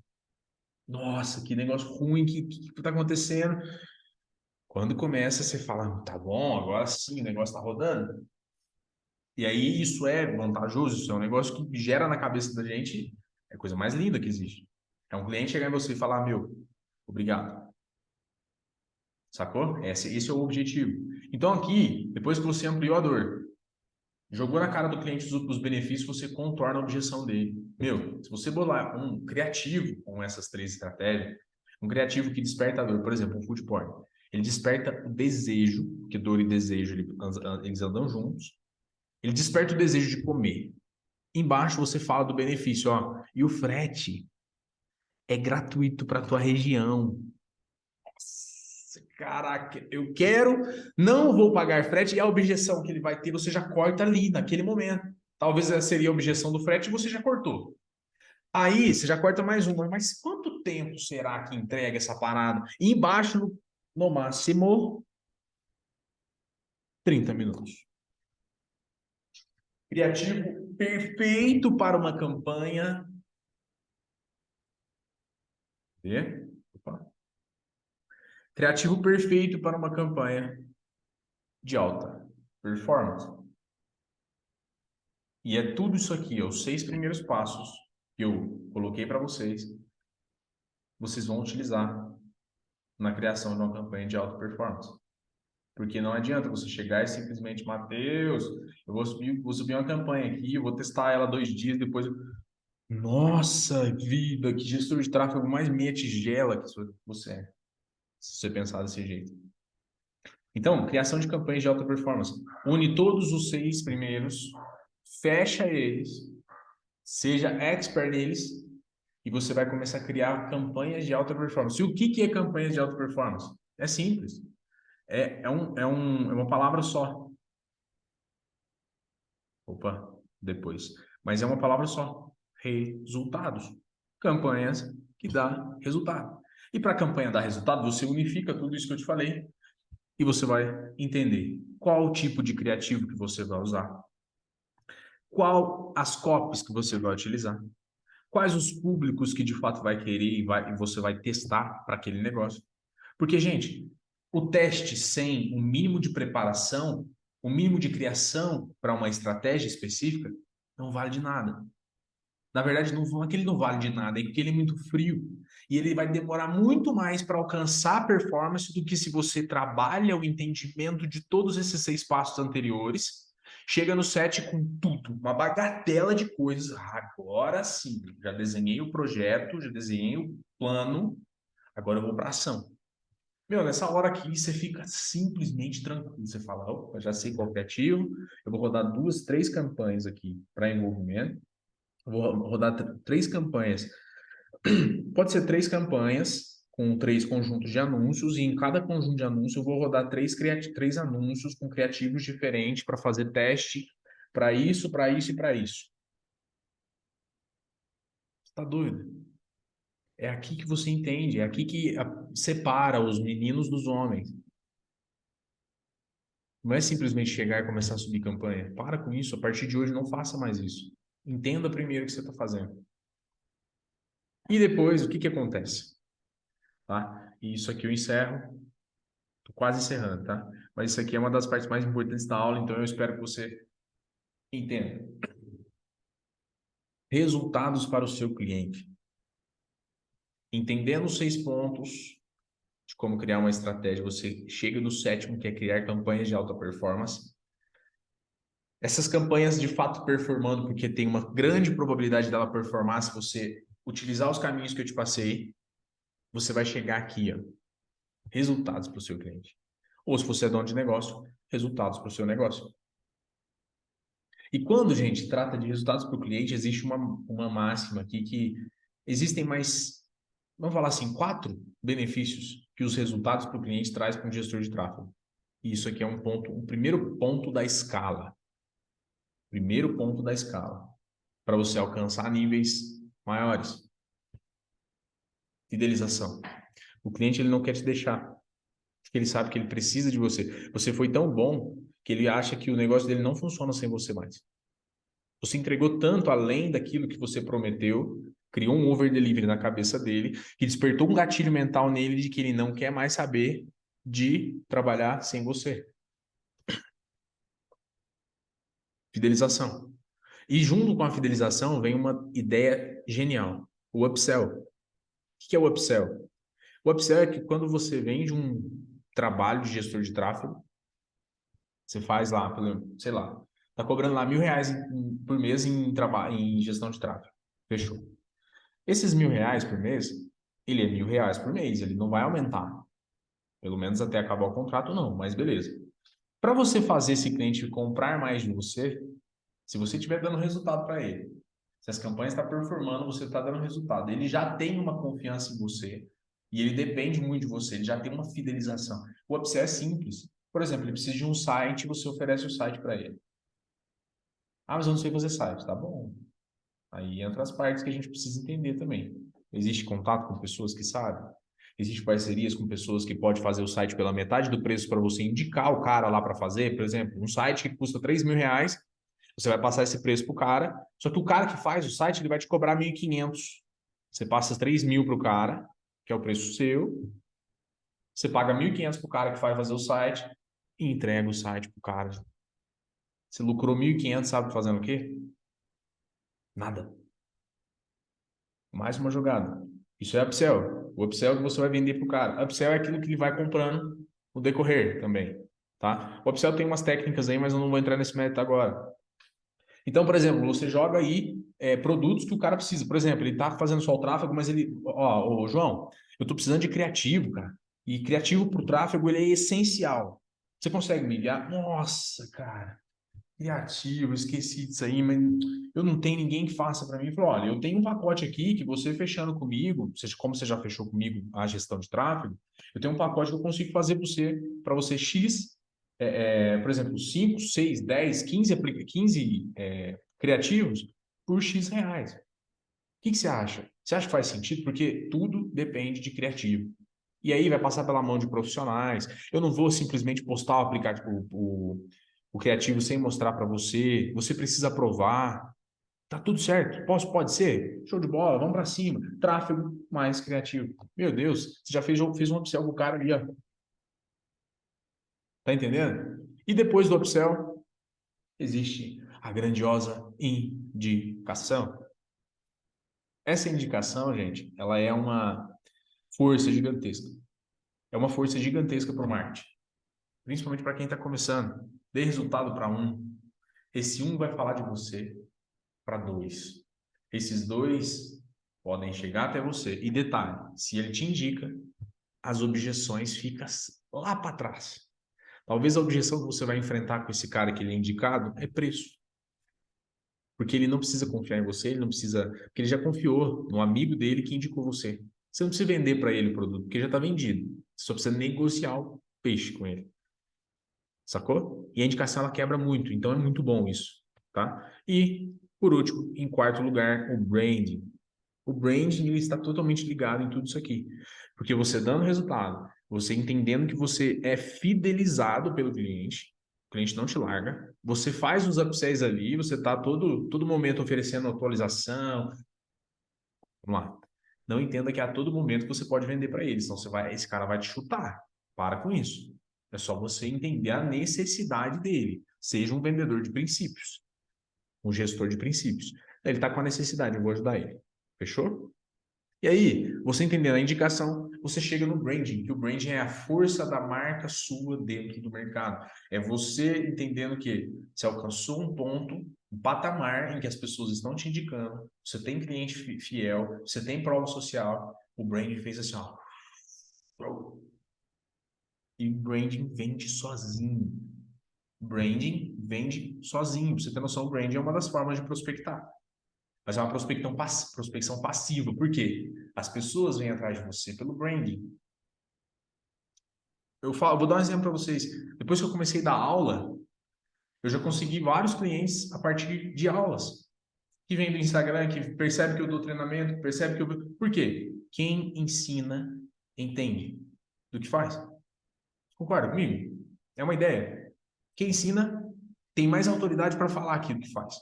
Nossa, que negócio ruim, que tá acontecendo? Quando começa, você fala, tá bom, agora sim, o negócio tá rodando. E aí isso é vantajoso, isso é um negócio que gera na cabeça da gente, é a coisa mais linda que existe. É um cliente chegar em você e falar, meu, obrigado. Sacou? Esse é o objetivo. Então aqui, depois que você ampliou a dor, jogou na cara do cliente os benefícios, você contorna a objeção dele. Meu, se você bolar um criativo com essas 3 estratégias, um criativo que desperta a dor, por exemplo, um food porn, ele desperta o desejo, porque dor e desejo eles andam juntos, ele desperta o desejo de comer. Embaixo você fala do benefício, ó, e o frete é gratuito para tua região. Nossa, caraca, eu quero, não vou pagar frete, e a objeção que ele vai ter, você já corta ali, naquele momento. Talvez essa seria a objeção do frete e você já cortou. Aí você já corta mais uma, mas quanto tempo será que entrega essa parada? E embaixo, no máximo, 30 minutos. Criativo perfeito para uma campanha. Vê? Opa. Criativo perfeito para uma campanha de alta performance. E é tudo isso aqui, ó, os 6 primeiros passos que eu coloquei para vocês, vocês vão utilizar na criação de uma campanha de alta performance. Porque não adianta você chegar e simplesmente, Matheus, eu vou subir uma campanha aqui, eu vou testar ela 2 dias, depois. Nossa vida, que gestor de tráfego mais meia tigela que você é, se você pensar desse jeito. Então, criação de campanhas de alta performance. Une todos os 6 primeiros, fecha eles, seja expert neles, e você vai começar a criar campanhas de alta performance. E o que é campanhas de alta performance? É simples. É uma palavra só. Opa, depois. Mas é uma palavra só. Resultados. Campanhas que dá resultado. E para a campanha dar resultado, você unifica tudo isso que eu te falei e você vai entender qual o tipo de criativo que você vai usar, qual as copies que você vai utilizar, quais os públicos que de fato vai querer e você vai testar para aquele negócio. Porque, gente, o teste sem um mínimo de preparação, um mínimo de criação para uma estratégia específica, não vale de nada. Na verdade, não é que ele não vale de nada, é que ele é muito frio. E ele vai demorar muito mais para alcançar a performance do que se você trabalha o entendimento de todos esses 6 passos anteriores, chega no 7 com tudo, uma bagatela de coisas. Agora sim, já desenhei o projeto, já desenhei o plano, agora eu vou para ação. Meu, nessa hora aqui você fica simplesmente tranquilo. Você fala, opa, já sei qual é o criativo, eu vou rodar 2, 3 campanhas aqui para envolvimento. Eu vou rodar 3 campanhas. Pode ser 3 campanhas com 3 conjuntos de anúncios, e em cada conjunto de anúncios eu vou rodar 3 anúncios com criativos diferentes para fazer teste para isso, para isso e para isso. Você tá doido? É aqui que você entende, é aqui que separa os meninos dos homens. Não é simplesmente chegar e começar a subir campanha. Para com isso, a partir de hoje não faça mais isso. Entenda primeiro o que você está fazendo. E depois, o que acontece? Tá? E isso aqui eu encerro. Tô quase encerrando, tá? Mas isso aqui é uma das partes mais importantes da aula, então eu espero que você entenda. Resultados para o seu cliente. Entendendo os 6 pontos de como criar uma estratégia, você chega no 7º, que é criar campanhas de alta performance. Essas campanhas de fato performando, porque tem uma grande probabilidade dela performar se você utilizar os caminhos que eu te passei, você vai chegar aqui, ó, resultados para o seu cliente. Ou se você é dono de negócio, resultados para o seu negócio. E quando, gente, trata de resultados para o cliente, existe uma máxima aqui que existem mais, vamos falar assim, 4 benefícios que os resultados para o cliente traz para um gestor de tráfego. E isso aqui é um ponto, o primeiro ponto da escala. Primeiro ponto da escala. Para você alcançar níveis maiores. Fidelização. O cliente ele não quer te deixar, porque ele sabe que ele precisa de você. Você foi tão bom que ele acha que o negócio dele não funciona sem você mais. Você entregou tanto além daquilo que você prometeu, criou um over delivery na cabeça dele, que despertou um gatilho mental nele de que ele não quer mais saber de trabalhar sem você. Fidelização. E junto com a fidelização vem uma ideia genial, o upsell. O que é o upsell? O upsell é que quando você vende um trabalho de gestor de tráfego, você faz lá, sei lá, tá cobrando lá R$ 1.000 por mês em gestão de tráfego. Fechou. Esses R$ 1.000 por mês, ele é R$ 1.000 por mês, ele não vai aumentar. Pelo menos até acabar o contrato, não, mas beleza. Para você fazer esse cliente comprar mais de você, se você estiver dando resultado para ele, se as campanhas estão performando, você está dando resultado, ele já tem uma confiança em você e ele depende muito de você, ele já tem uma fidelização. O upsell é simples. Por exemplo, ele precisa de um site, você oferece o site para ele. Ah, mas eu não sei fazer site. Tá bom. Aí entra as partes que a gente precisa entender também. Existe contato com pessoas que sabem? Existe parcerias com pessoas que podem fazer o site pela metade do preço para você indicar o cara lá para fazer? Por exemplo, um site que custa R$ 3.000, você vai passar esse preço para o cara, só que o cara que faz o site, ele vai te cobrar 1.500. Você passa 3.000 para o cara, que é o preço seu, você paga 1.500 para o cara que vai fazer o site e entrega o site para o cara. Você lucrou 1.500, sabe fazendo o quê? Nada. Mais uma jogada. Isso é upsell. O upsell é que você vai vender para o cara. Upsell é aquilo que ele vai comprando no decorrer também, tá? O upsell tem umas técnicas aí, mas eu não vou entrar nesse mérito agora. Então, por exemplo, você joga aí produtos que o cara precisa. Por exemplo, ele está fazendo só o tráfego, mas ele... Ó, ô, João, eu estou precisando de criativo, cara. E criativo para o tráfego, ele é essencial. Você consegue me enviar? Nossa, cara. Criativo, esqueci disso aí, mas eu não tenho ninguém que faça para mim. Ele falou, olha, eu tenho um pacote aqui que você fechando comigo, como você já fechou comigo a gestão de tráfego, eu tenho um pacote que eu consigo fazer para você X, por exemplo, 5, 6, 10, 15 criativos por X reais. O que você acha? Você acha que faz sentido? Porque tudo depende de criativo. E aí vai passar pela mão de profissionais. Eu não vou simplesmente postar o aplicativo, o criativo sem mostrar para você. Você precisa aprovar. Tá tudo certo. Pode ser? Show de bola, vamos para cima. Tráfego mais criativo. Meu Deus, você já fez um upsell com o cara ali, ó. Tá entendendo? E depois do upsell, existe a grandiosa indicação. Essa indicação, gente, ela é uma força gigantesca. É uma força gigantesca para o marketing. Principalmente para quem está começando. Dê resultado para um. Esse um vai falar de você para dois. Esses dois podem chegar até você. E detalhe, se ele te indica, as objeções ficam lá para trás. Talvez a objeção que você vai enfrentar com esse cara que ele é indicado é preço. Porque ele não precisa confiar em você, ele não precisa. Porque ele já confiou no amigo dele que indicou você. Você não precisa vender para ele o produto, porque já está vendido. Você só precisa negociar o peixe com ele. Sacou? E a indicação ela quebra muito, então é muito bom isso, tá? E, por último, em quarto lugar, o branding. O branding ele está totalmente ligado em tudo isso aqui. Porque você dando resultado, você entendendo que você é fidelizado pelo cliente, o cliente não te larga, você faz os upsells ali, você está todo momento oferecendo atualização. Vamos lá. Não entenda que a todo momento você pode vender para ele, senão esse cara vai te chutar. Para com isso. É só você entender a necessidade dele. Seja um vendedor de princípios, um gestor de princípios. Ele está com a necessidade, eu vou ajudar ele. Fechou? E aí, você entendendo a indicação, você chega no branding, que o branding é a força da marca sua dentro do mercado. É você entendendo que você alcançou um ponto, um patamar em que as pessoas estão te indicando, você tem cliente fiel, você tem prova social, o branding fez assim, ó. E o branding vende sozinho. Branding vende sozinho. Pra você ter noção, o branding é uma das formas de prospectar. Mas é uma prospecção passiva. Por quê? As pessoas vêm atrás de você pelo branding. Vou dar um exemplo para vocês. Depois que eu comecei a dar aula, eu já consegui vários clientes a partir de aulas. Que vem do Instagram, que percebe que eu dou treinamento, percebe que eu... Por quê? Quem ensina, entende do que faz. Concorda comigo? É uma ideia. Quem ensina tem mais autoridade para falar aquilo que faz.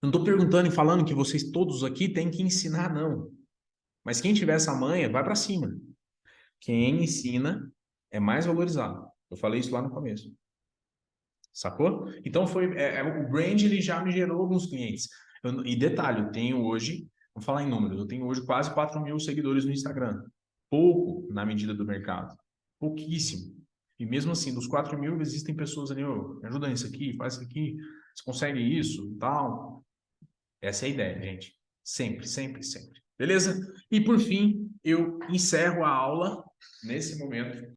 Não estou perguntando e falando que vocês todos aqui têm que ensinar, não. Mas quem tiver essa manha, vai para cima. Quem ensina é mais valorizado. Eu falei isso lá no começo. Sacou? Então o brand ele já me gerou alguns clientes. E detalhe, eu tenho hoje, vamos falar em números, eu tenho hoje quase 4.000 seguidores no Instagram. Pouco na medida do mercado. Pouquíssimo. E mesmo assim, dos 4.000, existem pessoas ali, oh, me ajuda nisso aqui, faz isso aqui, você consegue isso, tal. Essa é a ideia, gente. Sempre, sempre, sempre. Beleza? E por fim, eu encerro a aula nesse momento